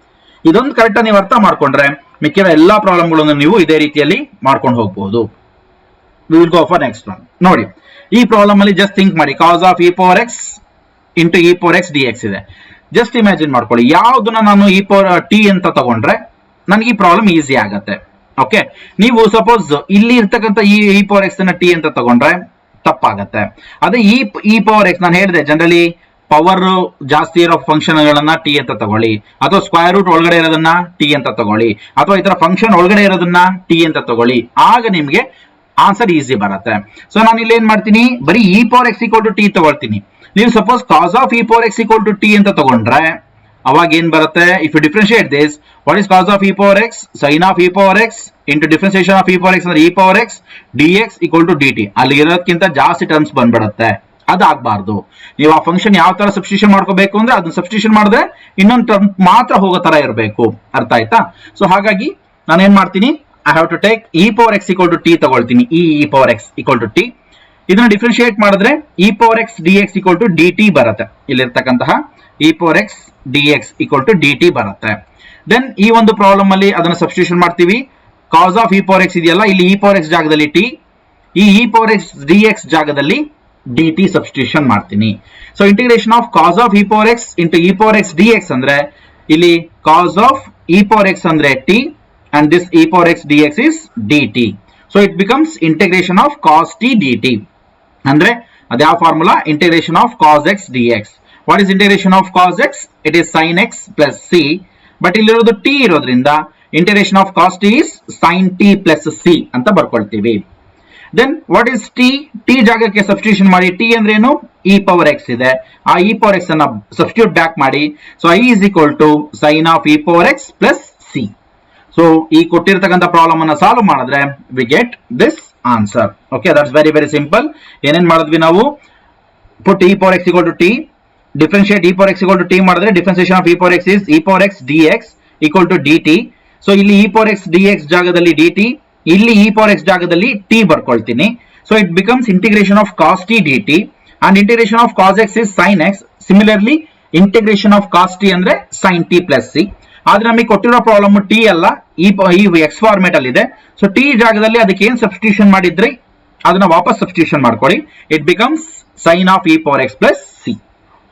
ಇದೊಂದು ಕರೆಕ್ಟ್ ನೀವು ಅರ್ಥ ಮಾಡ್ಕೊಂಡ್ರೆ ಮಿಕ್ಕಿದ ಎಲ್ಲಾ ಪ್ರಾಬ್ಲಮ್ಗಳನ್ನು ನೀವು ಇದೇ ರೀತಿಯಲ್ಲಿ ಮಾಡ್ಕೊಂಡು ಹೋಗಬಹುದು. We will go for next one. ನೋಡಿ, ಈ ಪ್ರಾಬ್ಲಮ್ ಅಲ್ಲಿ ಜಸ್ಟ್ ಥಿಂಕ್ ಮಾಡಿ, cos of e power x into e power x dx ಇದೆ. ಜಸ್ಟ್ ಇಮ್ಯಾಜಿನ್ ಮಾಡ್ಕೊಳ್ಳಿ, ಯಾವ್ದನ್ನ ನಾನು e power t ಅಂತ ತಗೊಂಡ್ರೆ ನನಗೆ ಈ ಪ್ರಾಬ್ಲಮ್ ಈಸಿ ಆಗತ್ತೆ. ಓಕೆ, ನೀವು ಸಪೋಸ್ ಇಲ್ಲಿ ಇರ್ತಕ್ಕಂಥ ಈ ಪವರ್ ಎಕ್ಸ್ ಅನ್ನ ಟಿ ಅಂತ ತಗೊಂಡ್ರೆ ತಪ್ಪಾಗತ್ತೆ. ಅದೇ ಈ ಪವರ್ ಎಕ್ಸ್ ನಾನು ಹೇಳಿದೆ, ಜನರಲಿ ಪವರ್ ಜಾಸ್ತಿ ಇರೋ ಫಂಕ್ಷನ್ ಗಳನ್ನ ಟಿ ಅಂತ ತಗೊಳ್ಳಿ, ಅಥವಾ ಸ್ಕ್ವೇರ್ ರೂಟ್ ಒಳಗಡೆ ಇರೋದನ್ನ ಟಿ ಅಂತ ತಗೊಳ್ಳಿ, ಅಥವಾ ಈ ತರ ಫಂಕ್ಷನ್ ಒಳಗಡೆ ಇರೋದನ್ನ ಟಿ ಅಂತ ತಗೊಳ್ಳಿ, ಆಗ ನಿಮ್ಗೆ ಆನ್ಸರ್ ಈಸಿ ಬರುತ್ತೆ. ಸೊ ನಾನು ಇಲ್ಲಿ ಏನ್ ಮಾಡ್ತೀನಿ, ಬರೀ e power x equal to t ತಗೊಳ್ತೀನಿ. ನೀವು suppose cos of e power x equal to t ಅಂತ ತಗೊಂಡ್ರೆ ಅವಾಗ ಏನ್ ಬರುತ್ತೆ, if you differentiate this, what is cos of e power x, sine of e power x into differentiation of e power x ಅಂದ್ರೆ e power x d x equal to d t. ಅಲ್ಲಿ ಇರೋದಕ್ಕಿಂತ ಜಾಸ್ತಿ ಟರ್ಮ್ಸ್ ಬಂದ್ಬಿಡುತ್ತೆ, ಅದಾಗಬಾರ್ದು. ನೀವು ಆ ಫಂಕ್ಷನ್ ಯಾವ ತರ ಸಬ್ಸ್ಟಿಟ್ಯೂಷನ್ ಮಾಡ್ಕೋಬೇಕು ಅಂದ್ರೆ ಅದನ್ನ ಸಬ್ಸ್ಟಿಟ್ಯೂಷನ್ ಮಾಡಿದ್ರೆ ಇನ್ನೊಂದು ಟರ್ಮ್ ಮಾತ್ರ ಹೋಗೋ ತರ ಇರಬೇಕು. ಅರ್ಥ ಆಯ್ತಾ? ಸೊ ಹಾಗಾಗಿ ನಾನು ಏನ್ ಮಾಡ್ತೀನಿ, I have to take e power x equal to t ತಗೊಳ್ತೀನಿ. E power x equal to t, ಇದನ್ನ ಡಿಫ್ರೆನ್ಶಿಯೇಟ್ ಮಾಡಿದ್ರೆ e power x d x equal to d t ಬರುತ್ತೆ. ಇಲ್ಲಿರ್ತಕ್ಕಂತಹ e power x d x equal to d t ಬರುತ್ತೆ. ದೆನ್ ಈ ಒಂದು ಪ್ರಾಬ್ಲಮ್ ಅಲ್ಲಿ ಅದನ್ನ ಸಬ್ಸ್ಟಿಟ್ಯೂಷನ್ ಮಾಡ್ತೀವಿ. Cos of e power x ಇದೆಯಲ್ಲ, ಇಲ್ಲಿ ಇ ಪವರ್ ಎಕ್ಸ್ ಜಾಗದಲ್ಲಿ t, e power x d x ಜಾಗದಲ್ಲಿ ಡಿ ಟಿ ಸಬ್ಸ್ಟಿಟ್ಯೂಷನ್ ಮಾಡ್ತೀನಿ. So integration of cos of e power x into e power x d x ಅಂದ್ರೆ ಇಲ್ಲಿ cos of e power x ಅಂದ್ರೆ t and this e power x dx is dt. So it becomes integration of cos t dt. Andre adya formula, integration of cos x dx. What is integration of cos x? It is sin x plus c, but illirodu t irodrinda integration of cos t is sin t plus c anta barkoltivi. Then what is t? t jagakke substitution ಮಾಡಿ, t ಅಂದ್ರೆ ಏನು, e power x ಇದೆ, ಆ e power x ಅನ್ನ substitute back ಮಾಡಿ. So I is equal to sin of e power x plus c. So ಈ ಕೊಟ್ಟಿರ್ತಕ್ಕಂಥ ಪ್ರಾಬ್ಲಮ್ ಅನ್ನ ಸಾಲ್ವ್ ಮಾಡಿದ್ರೆ we get this answer. Okay, that's very very simple. ಏನೇನ್ ಮಾಡಿದ್ವಿ ನಾವು, put e power x equal to t, differentiate e power x equal to t ಮಾಡಿದ್ರೆ differentiation of e power x is e power x d x equal to d t. So ಇಲ್ಲಿ e power x d x ಜಾಗದಲ್ಲಿ ಡಿ ಟಿ, ಇಲ್ಲಿ ಇ ಪವರ್ ಎಕ್ಸ್ ಜಾಗದಲ್ಲಿ t ಬರ್ಕೊಳ್ತೀನಿ. So it becomes integration of cos t d t and integration of cos x is sine x. Similarly integration of cos t ಅಂದ್ರೆ ಸೈನ್ ಟಿ ಪ್ಲಸ್ ಸಿ. ಆದ್ರೆ ನಮಗೆ ಕೊಟ್ಟಿರೋ ಪ್ರಾಬ್ಲಮ್ ಟಿ ಅಲ್ಲ, ಈ ಎಕ್ಸ್ ಫಾರ್ಮೇಟ್ ಅಲ್ಲಿ ಇದೆ. ಸೊ ಟಿ ಜಾಗದಲ್ಲಿ ಅದಕ್ಕೆ ಏನ್ ಸಬ್ಸ್ಟಿಟ್ಯೂಷನ್ ಮಾಡಿದ್ರಿ ಅದನ್ನ ವಾಪಸ್ ಸಬ್ಸ್ಟಿಟ್ಯೂಷನ್ ಮಾಡ್ಕೊಳ್ಳಿ. It becomes sine of e power x plus c.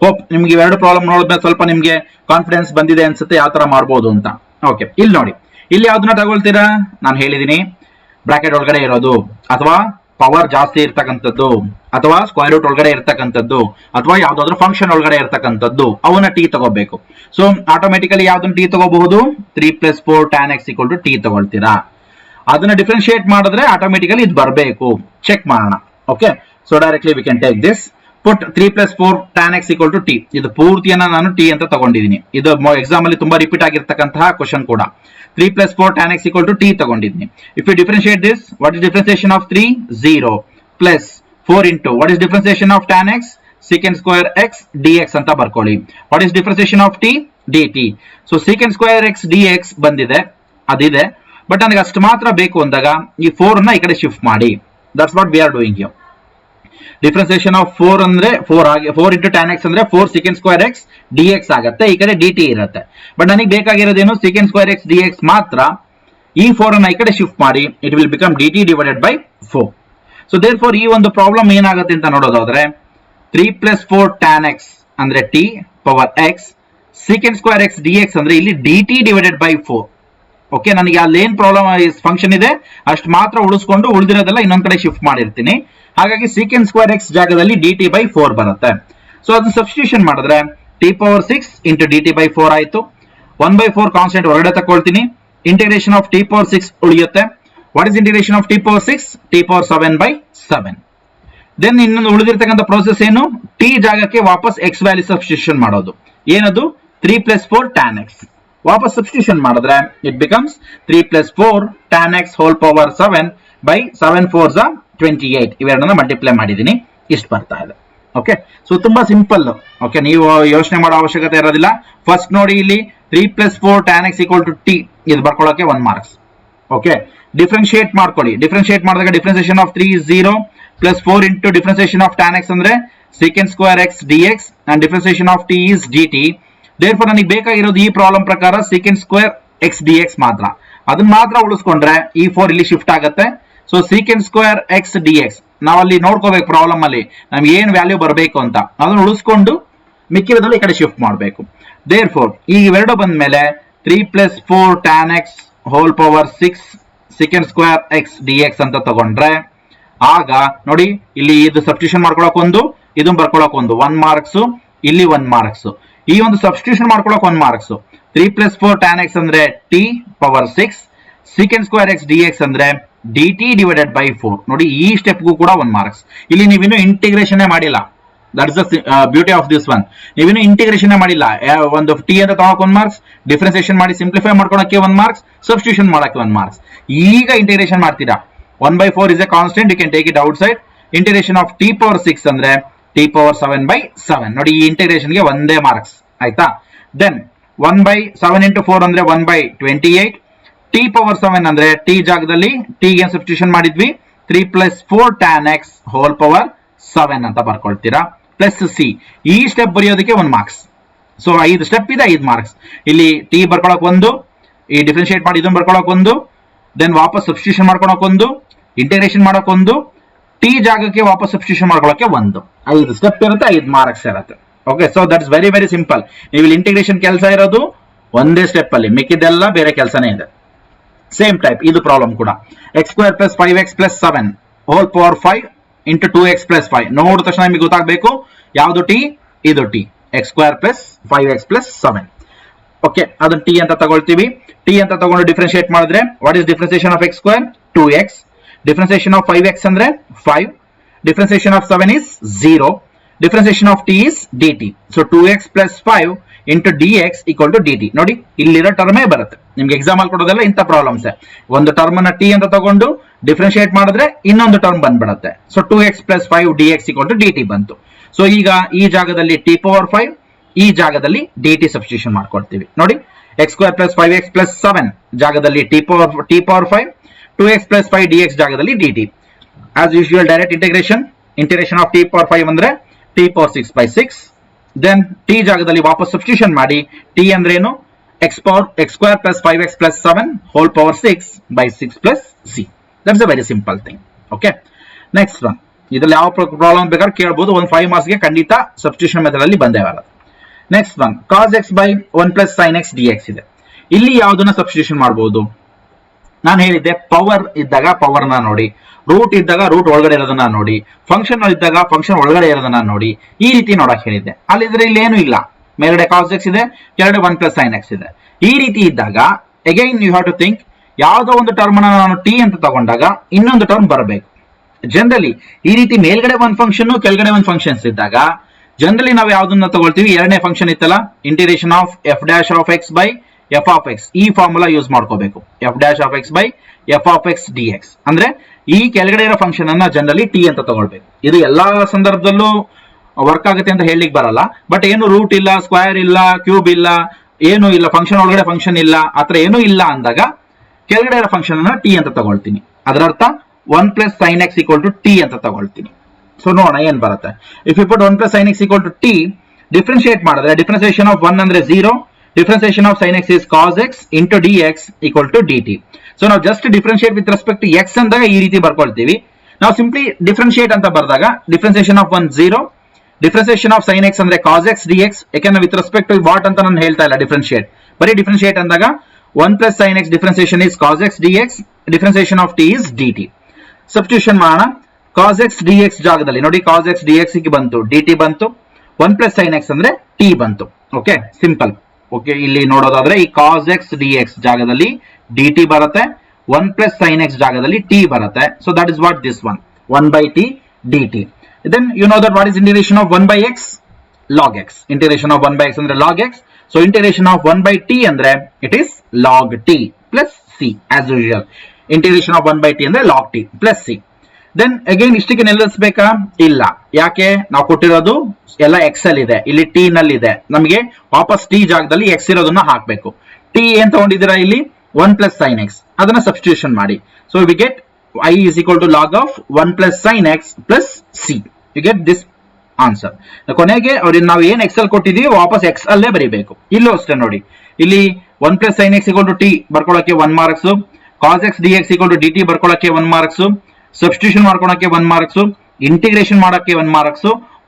Hope ನಿಮ್ಗೆ ಎರಡು ಪ್ರಾಬ್ಲಮ್ ನೋಡಿದ್ಮೇಲೆ ಸ್ವಲ್ಪ ನಿಮ್ಗೆ ಕಾನ್ಫಿಡೆನ್ಸ್ ಬಂದಿದೆ ಅನ್ಸುತ್ತೆ ಯಾವ ತರ ಮಾಡ್ಬೋದು ಅಂತ. ಓಕೆ, ಇಲ್ಲಿ ನೋಡಿ, ಇಲ್ಲಿ ಯಾವ್ದನ್ನ ತಗೊಳ್ತೀರಾ, ನಾನು ಹೇಳಿದೀನಿ ಬ್ರಾಕೆಟ್ ಒಳಗಡೆ ಇರೋದು, ಅಥವಾ ಪವರ್ ಜಾಸ್ತಿ ಇರ್ತಕ್ಕಂಥದ್ದು, ಅಥವಾ ಸ್ಕ್ವೇರ್ ರೂಟ್ ಒಳಗಡೆ ಇರ್ತಕ್ಕಂಥದ್ದು, ಅಥವಾ ಯಾವ್ದಾದ್ರು ಫಂಕ್ಷನ್ ಒಳಗಡೆ ಇರ್ತಕ್ಕಂಥದ್ದು, ಅವನ್ನ ಟಿ ತಗೋಬೇಕು. ಸೊ ಆಟೋಮೆಟಿಕಲಿ ಯಾವ್ದನ್ನ ಟಿ ತಗೋಬಹುದು, 3+4 tan x equal to t ತಗೊಳ್ತೀರಾ. ಅದನ್ನ ಡಿಫ್ರೆನ್ಶಿಯೇಟ್ ಮಾಡಿದ್ರೆ ಆಟೋಮೆಟಿಕಲಿ ಇದು ಬರಬೇಕು. ಚೆಕ್ ಮಾಡೋಣ. Okay, so directly we can take this. Put 3+4 tan x equal to t. ಇದು ಪೂರ್ತಿಯನ್ನ ನಾನು ಟಿ ಅಂತ ತಗೊಂಡಿದ್ದೀನಿ. ಇದು ಎಕ್ಸಾಮ್ ಅಲ್ಲಿ ತುಂಬಾ ರಿಪೀಟ್ ಆಗಿರ್ತಕ್ಕಂತಹ ಕ್ವಶನ್ ಕೂಡ. 3+4 tan x equal to t ತಗೊಂಡಿದ್ದೀನಿ. If you differentiate this, what is differentiation of 3? 0 plus 4 into what is differentiation of tan x? secant square x dx ಅಂತ ಬರ್ಕೊಳ್ಳಿ. what is differentiation of t? dt. so secant square x dx ಬಂದಿದೆ, ಅದಿದೆ, ಬಟ್ ನನಗೆ ಅಷ್ಟು ಮಾತ್ರ ಬೇಕು ಅಂದಾಗ ಈ 4 ಅನ್ನ ಈ ಕಡೆ ಶಿಫ್ಟ್ ಮಾಡಿ. that's what we are doing here. differentiation of 4 ಅಂದ್ರೆ 4 ಆಗಿ 4 into tan x ಅಂದ್ರೆ 4 secant square x dx ಆಗುತ್ತೆ, ಈ ಕಡೆ dt ಇರುತ್ತೆ. ಬಟ್ ನನಗೆ ಬೇಕಾಗಿರೋದೇನು, secant square x dx ಮಾತ್ರ. ಈ 4 ಅನ್ನ ಈ ಕಡೆ ಶಿಫ್ಟ್ ಮಾಡಿ, it will become dt divided by 4. So therefore ಈ ಒಂದು ಪ್ರಾಬ್ಲಮ್ ಏನಾಗುತ್ತೆ ಅಂತ ನೋಡೋದಾದ್ರೆ 3+4 tan x ಅಂದ್ರೆ t power x, secant square x dx ಅಂದ್ರೆ ಇಲ್ಲಿ dt divided by 4. ಓಕೆ, ನನಗೆ ಅಲ್ಲಿ ಏನ್ ಪ್ರಾಬ್ಲಮ್ ಫಂಕ್ಷನ್ ಇದೆ ಅಷ್ಟು ಮಾತ್ರ ಉಳಿಸ್ಕೊಂಡು ಉಳಿದಿರೋದೆಲ್ಲ ಇನ್ನೊಂದ್ ಕಡೆ ಶಿಫ್ಟ್ ಮಾಡಿರ್ತೀನಿ. ಹಾಗಾಗಿ secant square x ಜಾಗದಲ್ಲಿ dt by 4 ಬರುತ್ತೆ. ಸೊ ಅದನ್ನ ಸಬ್ಸ್ಟಿಟ್ಯೂಷನ್ ಮಾಡಿದ್ರೆ t power 6 into dt by 4 ಆಯ್ತು. 1/4 ಕಾನ್ಸ್ಟೆಂಟ್ ಹೊರಗಡೆ ತಗೊಳ್ತೀನಿ. ಇಂಟಿಗ್ರೇಷನ್ ಆಫ್ t ಪವರ್ 6 ಉಳಿಯುತ್ತೆ. What is integration of t power 6? t power 7/7. Then ಇನ್ನೊಂದು ಉಳಿದಿರ್ತಕ್ಕಂಥ ಪ್ರೋಸೆಸ್ ಏನು, t ಜಾಗಕ್ಕೆ ವಾಪಸ್ x ವ್ಯಾಲ್ಯೂ ಸಬ್ಸ್ಟಿಟ್ಯೂಷನ್ ಮಾಡೋದು. ಏನದು, 3 plus 4 tan x. ವಾಪಸ್ ಸಬ್ಸ್ಟಿಟ್ಯೂಷನ್ ಮಾಡಿದ್ರೆ it becomes 3 plus 4 tan x whole power 7 by 7 4s are 28. ಇವೆರಡನ್ನ multiply ಮಾಡಿದೀನಿ, ಇಷ್ಟು ಬರ್ತಾ ಇದೆ. ಓಕೆ, ಸೊ ತುಂಬಾ ಸಿಂಪಲ್. ಓಕೆ, ನೀವು ಯೋಚನೆ ಮಾಡೋ ಅವಶ್ಯಕತೆ ಇರೋದಿಲ್ಲ. ಫಸ್ಟ್ ನೋಡಿ, ಇಲ್ಲಿ 3 plus 4 tan x equal to t ಇದು ಬರ್ಕೊಳ್ಳೋಕೆ 1 ಮಾರ್ಕ್ಸ್. ಓಕೆ, ಡಿಫ್ರೆನ್ಶಿಯೇಟ್ ಮಾಡ್ಕೊಳ್ಳಿ. ಡಿಫ್ರೆನ್ಶಿಯೇಟ್ ಮಾಡಿದಾಗ differentiation of 3 is 0 plus 4 into differentiation of tan x ಅಂದ್ರೆ secant square x dx and differentiation of t is dt. therefore ನನಗೆ ಬೇಕಾಗಿರೋದು ಈ ಪ್ರಾಬ್ಲಮ್ ಪ್ರಕಾರ secant square x dx ಮಾತ್ರ. ಅದನ್ನ ಮಾತ್ರ ಉಳಿಸ್ಕೊಂಡ್ರೆ ಈ 4 ಇಲ್ಲಿ ಶಿಫ್ಟ್ ಆಗುತ್ತೆ. So secant square x dx ನಾವಲ್ಲಿ ನೋಡ್ಕೋಬೇಕು ಪ್ರಾಬ್ಲಮ್ ಅಲ್ಲಿ ನಮ್ಗೆ ಏನ್ ವ್ಯಾಲ್ಯೂ ಬರಬೇಕು ಅಂತ, ಅದನ್ನ ಉಳಿಸ್ಕೊಂಡು ಮಿಕ್ಕಿರೋದ್ರಲ್ಲಿ ಈ ಕಡೆ ಶಿಫ್ಟ್ ಮಾಡಬೇಕು. therefore ಈ ಇವೆರಡು ಬಂದ ಮೇಲೆ 3 plus 4 tan x whole power 6 secant square x dx ಅಂತ ತಗೊಂಡ್ರೆ ಆಗ ನೋಡಿ ಇಲ್ಲಿ ಇದು ಸಬ್ಸ್ಟಿಟ್ಯೂಷನ್ ಮಾಡ್ಕೊಳಕ್ ಒಂದು, ಇದನ್ನ ಬರ್ಕೊಳಕ್ ಒಂದು 1 ಮಾರ್ಕ್ಸ್, ಇಲ್ಲಿ 1 ಮಾರ್ಕ್ಸ್. ಈ ಒಂದು ಸಬ್ಸ್ಟಿಟ್ಯೂಷನ್ ಮಾಡ್ಕೊಳಕ್ 1 ಮಾರ್ಕ್ಸ್. 3 plus 4 tan x ಅಂದ್ರೆ t power 6 secant square x dx ಅಂದ್ರೆ dt divided by 4. ನೋಡಿ ಈ ಸ್ಟೆಪ್ಗೂ ಕೂಡ 1 ಮಾರ್ಕ್ಸ್. ಇಲ್ಲಿ ನೀವಿನ್ನು ಇಂಟಿಗ್ರೇಷನ್ ಮಾಡಿಲ್ಲ. That is the beauty of this one. ನೀವಿನ್ನು ಇಂಟಿಗ್ರೇಷನ್ ಮಾಡಿಲ್ಲ. ಒಂದು ಟಿ ಅಂತ ತಗೊಳಕ್ 1 ಮಾರ್ಕ್ಸ್, ಡಿಫ್ರೆನ್ಸಿಯೇಷನ್ ಮಾಡಿ ಸಿಂಪ್ಲಿಫೈ ಮಾಡ್ಕೊಳಕ್ಕೆ 1 ಮಾರ್ಕ್ಸ್, ಸಬ್ಸ್ಟಿಟ್ಯೂಷನ್ ಮಾಡಕ್ಕೆ 1 ಮಾರ್ಕ್ಸ್. ಈಗ ಇಂಟಿಗ್ರೇಷನ್ ಮಾಡ್ತೀರಾ. 1/4 is a constant, you can take it outside. integration of t power 6 ಅಂದ್ರೆ t power 7/7. ನೋಡಿ ಈ ಇಂಟಿಗ್ರೇಷನ್ ಗೆ ಒಂದೇ ಮಾರ್ಕ್ಸ್ ಆಯ್ತಾ. then 1/7 into 4 ಅಂದ್ರೆ 1/28. t power 7 ಅಂದ್ರೆ t ಜಾಗದಲ್ಲಿ t ಗೆ ಸಬ್ಸ್ಟಿಟ್ಯೂಷನ್ ಮಾಡಿದ್ವಿ 3 plus 4 tan x whole power 7 ಅಂತ ಬರ್ಕೊಳ್ತೀರಾ. ಪ್ಲಸ್ ಸಿ ಈ ಸ್ಟೆಪ್ ಬರೆಯೋದಕ್ಕೆ 1 ಮಾರ್ಕ್ಸ್. ಸೊ 5 ಸ್ಟೆಪ್ ಇದೆ, 5 ಮಾರ್ಕ್ಸ್. ಇಲ್ಲಿ t ಬರ್ಕೊಳಕ್ ಒಂದು, ಈ ಡಿಫ್ರೆನ್ಶಿಯೇಟ್ ಮಾಡಿ ಇದನ್ನ ಬರ್ಕೊಳಕ್ ಒಂದು, ದೆನ್ ವಾಪಸ್ ಸಬ್ಸ್ಟಿಟ್ಯೂಷನ್ ಮಾಡ್ಕೊಳಕ್ ಒಂದು, ಇಂಟಿಗ್ರೇಷನ್ ಮಾಡಕ್ ಒಂದು, ಟಿ ಜಾಗಕ್ಕೆ ವಾಪಸ್ ಸಬ್ಸ್ಟಿಟ್ಯೂಷನ್ ಮಾಡ್ಕೊಳಕ್ಕೆ ಒಂದು. 5 ಸ್ಟೆಪ್ ಇರುತ್ತೆ, 5 ಮಾರ್ಕ್ಸ್ ಇರುತ್ತೆ. Okay, so that's very very simple. ನೀವು ಇಲ್ಲಿ ಇಂಟಿಗ್ರೇಷನ್ ಕೆಲಸ ಇರೋದು ಒಂದೇ ಸ್ಟೆಪ್ ಅಲ್ಲಿ, ಮಿಕ್ಕಿದೆಲ್ಲ ಬೇರೆ ಕೆಲಸನೇ ಇದೆ. ಸೇಮ್ ಟೈಪ್ ಇದು ಪ್ರಾಬ್ಲಮ್ ಕೂಡ. x square plus 5x plus 7 whole power 5 into 2x plus 5. ನೋಡಿದ ತಕ್ಷಣ ನಿಮಗೆ ಗೊತ್ತಾಗಬೇಕು ಯಾವುದು ಟಿ, ಇದು T. x square plus 5x plus 7. Okay, ಅದನ್ನ ಟಿ ಅಂತ ತಗೊಳ್ತೀವಿ. ಟಿ ಅಂತ ತಗೊಂಡು ಡಿಫ್ರೆನ್ಶಿಯೇಟ್ ಮಾಡಿದ್ರೆ what is differentiation of x square 2x. Differentiation of 5x ಅಂದ್ರೆ 5. Differentiation of 7 is 0. Differentiation of t is dt. So 2x plus 5 into dx equal to dt. ನೋಡಿ ಇಲ್ಲಿರೋ ಟರ್ಮೇ ಬರುತ್ತೆ. ನಿಮ್ಗೆ ಎಕ್ಸಾಮ್ ಅಲ್ಲಿ ಕೊಡೋದೆಲ್ಲ ಇಂಥ ಪ್ರಾಬ್ಲಮ್ಸ್. ಒಂದು ಟರ್ಮ್ ಅನ್ನ ಟಿ ಅಂತ ತಗೊಂಡು ಡಿಫ್ರೆನ್ಶಿಯೇಟ್ ಮಾಡಿದ್ರೆ ಇನ್ನೊಂದು ಟರ್ಮ್ ಬಂದ್ಬಿಡುತ್ತೆ. So 2x plus 5 dx equal to dt ಬಂತು. ಸೊ ಈಗ ಈ ಜಾಗದಲ್ಲಿ t ಪವರ್ 5, ಈ ಜಾಗದಲ್ಲಿ dt ಸಬ್ಸ್ಟಿಟ್ಯೂಷನ್ ಮಾಡ್ಕೊಳ್ತೀವಿ. ನೋಡಿ x square plus 5x plus 7 ಜಾಗದಲ್ಲಿ t power 5, 2x plus 5 dx ಜಾಗದಲ್ಲಿ dt. As usual direct integration. Integration of t power 5 ಅಂದ್ರೆ t ಪವರ್ 6/6. ದೆನ್ t ಜಾಗದಲ್ಲಿ ವಾಪಸ್ ಸಬ್ಸ್ಟಿಟ್ಯೂಷನ್ ಮಾಡಿ. t ಅಂದ್ರೆ ಏನು, x square plus 5x plus 7 whole power 6/6 plus c. That's a very simple thing. Okay, next one. ಇದ್ರಲ್ಲಿ ಯಾವ ಪ್ರಾಬ್ಲಮ್ ಬೇಕಾದ್ರೆ ಕೇಳಬಹುದು. ಒಂದು 5 ಮಾರ್ಕ್ಸ್ ಗೆ ಖಂಡಿತ ಸಬ್ಸ್ಟಿಟ್ಯೂಷನ್ ಮೆಥಡ್ ಅಲ್ಲಿ ಬಂದೇ ಬರುತ್ತೆ. Next one, cos x by 1 plus sin x dx ಇದೆ. ಇಲ್ಲಿ ಯಾವ್ದನ್ನ ಸಬ್ಸ್ಟಿಟ್ಯೂಷನ್ ಮಾಡಬಹುದು? ನಾನು ಹೇಳಿದ್ದೆ ಪವರ್ ಇದ್ದಾಗ ಪವರ್ ನ ನೋಡಿ, ರೂಟ್ ಇದ್ದಾಗ ರೂಟ್ ಒಳಗಡೆ ಇರೋದನ್ನ ನೋಡಿ, ಫಂಕ್ಷನ್ ಇದ್ದಾಗ ಫಂಕ್ಷನ್ ಒಳಗಡೆ ಇರೋದನ್ನ ನೋಡಿ, ಈ ರೀತಿ ನೋಡಕ್ ಹೇಳಿದ್ದೆ. ಅಲ್ಲಿದ್ರೆ ಇಲ್ಲಿ ಏನು ಇಲ್ಲ, ಮೇಲ್ಗಡೆ cos x ಇದೆ, ಕೆಳಗಡೆ 1 plus sin x ಇದೆ. ಈ ರೀತಿ ಇದ್ದಾಗ again you have to think, ಯಾವುದೋ ಒಂದು ಟರ್ಮ್ ನಾನು ಟಿ ಅಂತ ತಗೊಂಡಾಗ ಇನ್ನೊಂದು ಟರ್ಮ್ ಬರಬೇಕು. ಜನರಲಿ ಈ ರೀತಿ ಮೇಲ್ಗಡೆ ಒಂದು ಫಂಕ್ಷನ್ ಕೆಳಗಡೆ ಒಂದು ಫಂಕ್ಷನ್ಸ್ ಇದ್ದಾಗ ಜನರಲಿ ನಾವು ಯಾವ್ದನ್ನ ತಗೊಳ್ತೀವಿ, ಎರಡನೇ ಫಂಕ್ಷನ್ ಇತ್ತಲ್ಲ, integration of F dash of X by F of X. ಈ ಫಾರ್ಮುಲಾ ಯೂಸ್ ಮಾಡ್ಕೋಬೇಕು. F dash of X by F of x d x ಅಂದ್ರೆ ಈ ಕೆಳಗಡೆ ಇರೋ ಫಂಕ್ಷನ್ ಅನ್ನ ಜನರಲಿ ಟಿ ಅಂತ ತಗೊಳ್ಬೇಕು. ಇದು ಎಲ್ಲಾ ಸಂದರ್ಭದಲ್ಲೂ ವರ್ಕ್ ಆಗುತ್ತೆ ಅಂತ ಹೇಳಲಿಕ್ಕೆ ಬರಲ್ಲ. ಬಟ್ ಏನು ರೂಟ್ ಇಲ್ಲ, ಸ್ಕ್ವೇರ್ ಇಲ್ಲ, ಕ್ಯೂಬ್ ಇಲ್ಲ, ಏನು ಇಲ್ಲ, ಫಂಕ್ಷನ್ ಒಳಗಡೆ ಫಂಕ್ಷನ್ ಇಲ್ಲ, ಆತರ ಏನೂ ಇಲ್ಲ ಅಂದಾಗ ಕೆಳಗಡೆ ಇರೋ ಫಂಕ್ಷನ್ ಅನ್ನ ಟಿ ಅಂತ ತಗೊಳ್ತೀನಿ. ಅದರ ಅರ್ಥ 1 plus sin x equal to t ಅಂತ ತಗೊಳ್ತೀನಿ. ಸೊ ನೋಡೋಣ ಏನ್ ಬರುತ್ತೆ. If you put 1 plus sin x equal to t, ಡಿಫ್ರೆನ್ಶಿಯೇಟ್ ಮಾಡಿದ್ರೆ ಡಿಫ್ರೆನ್ಸಿಯೇಷನ್ ಆಫ್ 1 ಅಂದ್ರೆ 0, differentiation of sin x is cos x into dx equal to dt. So ನಾವು just differentiate with respect to x ಅಂದಾಗ ಈ ರೀತಿ ಬರ್ಕೊಳ್ತೀವಿ. ನಾವು ಸಿಂಪ್ಲಿ ಡಿಫ್ರೆನ್ಶಿಯೇಟ್ ಅಂತ ಬರೆದಾಗ differentiation of 1 0, differentiation of sin x ಅಂದ್ರೆ cos x dx. ಯಾಕಂದ್ರೆ ವಿತ್ ರೆಸ್ಪೆಕ್ಟ್ ಟು ವಾಟ್ ಅಂತ ನಾನು ಹೇಳ್ತಾ ಇಲ್ಲ, ಡಿಫ್ರೆನ್ಶಿಯೇಟ್, ಬರೀ ಡಿಫ್ರೆನ್ಶಿಯೇಟ್ ಅಂದಾಗ 1 plus sin x differentiation is cos x dx, differentiation of t is dt. Substitution ಮಾಡೋಣ. cos x dx ಜಾಗದಲ್ಲಿ ನೋಡಿ cos x dx ಗೆ ಬಂತು, dt ಬಂತು, 1 plus sin x ಅಂದ್ರೆ t ಬಂತು. Okay, simple. ಓಕೆ, ಇಲ್ಲಿ ನೋಡೋದಾದ್ರೆ ಈ cos x dx ಜಾಗದಲ್ಲಿ dt ಬರುತ್ತೆ, 1 plus sin x ಜಾಗದಲ್ಲಿ t ಬರುತ್ತೆ. So that is what this one, 1 by t dt. Then you know that what is integration of 1 by x? Log x. Integration of 1 by x ಅಂದ್ರೆ log x. So integration of 1/t ಅಂದ್ರೆ it is log t plus c as usual. Integration of 1/t ಅಂದ್ರೆ log t plus c. Then again ಇಷ್ಟಕ್ಕೆ ನಿಲ್ಲಿಸಬೇಕಾ? ಇಲ್ಲ. ಯಾಕೆ? ನಾವು ಕೊಟ್ಟಿರೋದು ಎಲ್ಲ ಎಕ್ಸ್ ಅಲ್ಲಿ ಇದೆ, ಇಲ್ಲಿ ಟಿ ನಲ್ಲಿ ಇದೆ, ನಮಗೆ ವಾಪಸ್ ಟಿ ಜಾಗದಲ್ಲಿ ಎಕ್ಸ್ ಇರೋದನ್ನ ಹಾಕ್ಬೇಕು. ಟಿ ಏನ್ ತಗೊಂಡಿದ್ದೀರಾ ಇಲ್ಲಿ? 1 ಪ್ಲಸ್ ಸೈನ್ ಎಕ್ಸ್, ಅದನ್ನ ಸಬ್ಸ್ಟಿಟ್ಯೂಷನ್ ಮಾಡಿ. So we get i is equal to log of 1 plus sin x plus c. You get this answer. ಕೊನೆಗೆ ಅವ್ರಿಗೆ ನಾವು ಏನ್ ಎಕ್ಸ್ ಅಲ್ಲಿ ಕೊಟ್ಟಿದೀವಿ ವಾಪಸ್ ಎಕ್ಸ್ ಅಲ್ಲೇ ಬರೀಬೇಕು. ಇಲ್ಲೂ ಅಷ್ಟೇ ನೋಡಿ, ಇಲ್ಲಿ 1 plus sine x equal to t ಬರ್ಕೊಳ್ಳೋಕೆ 1 marks, cos x d x equal to d t ಬರ್ಕೊಳ್ಳೋಕೆ 1 ಮಾರ್ಕ್ಸ್, ಸಬ್ಸ್ಟಿಟ್ಯೂಷನ್ ಮಾಡ್ಕೊಳಕ್ಕೆ 1 ಮಾರ್ಕ್ಸ್, ಇಂಟಿಗ್ರೇಷನ್ ಮಾಡೋಕೆ 1 ಮಾರ್ಕ್ಸ್,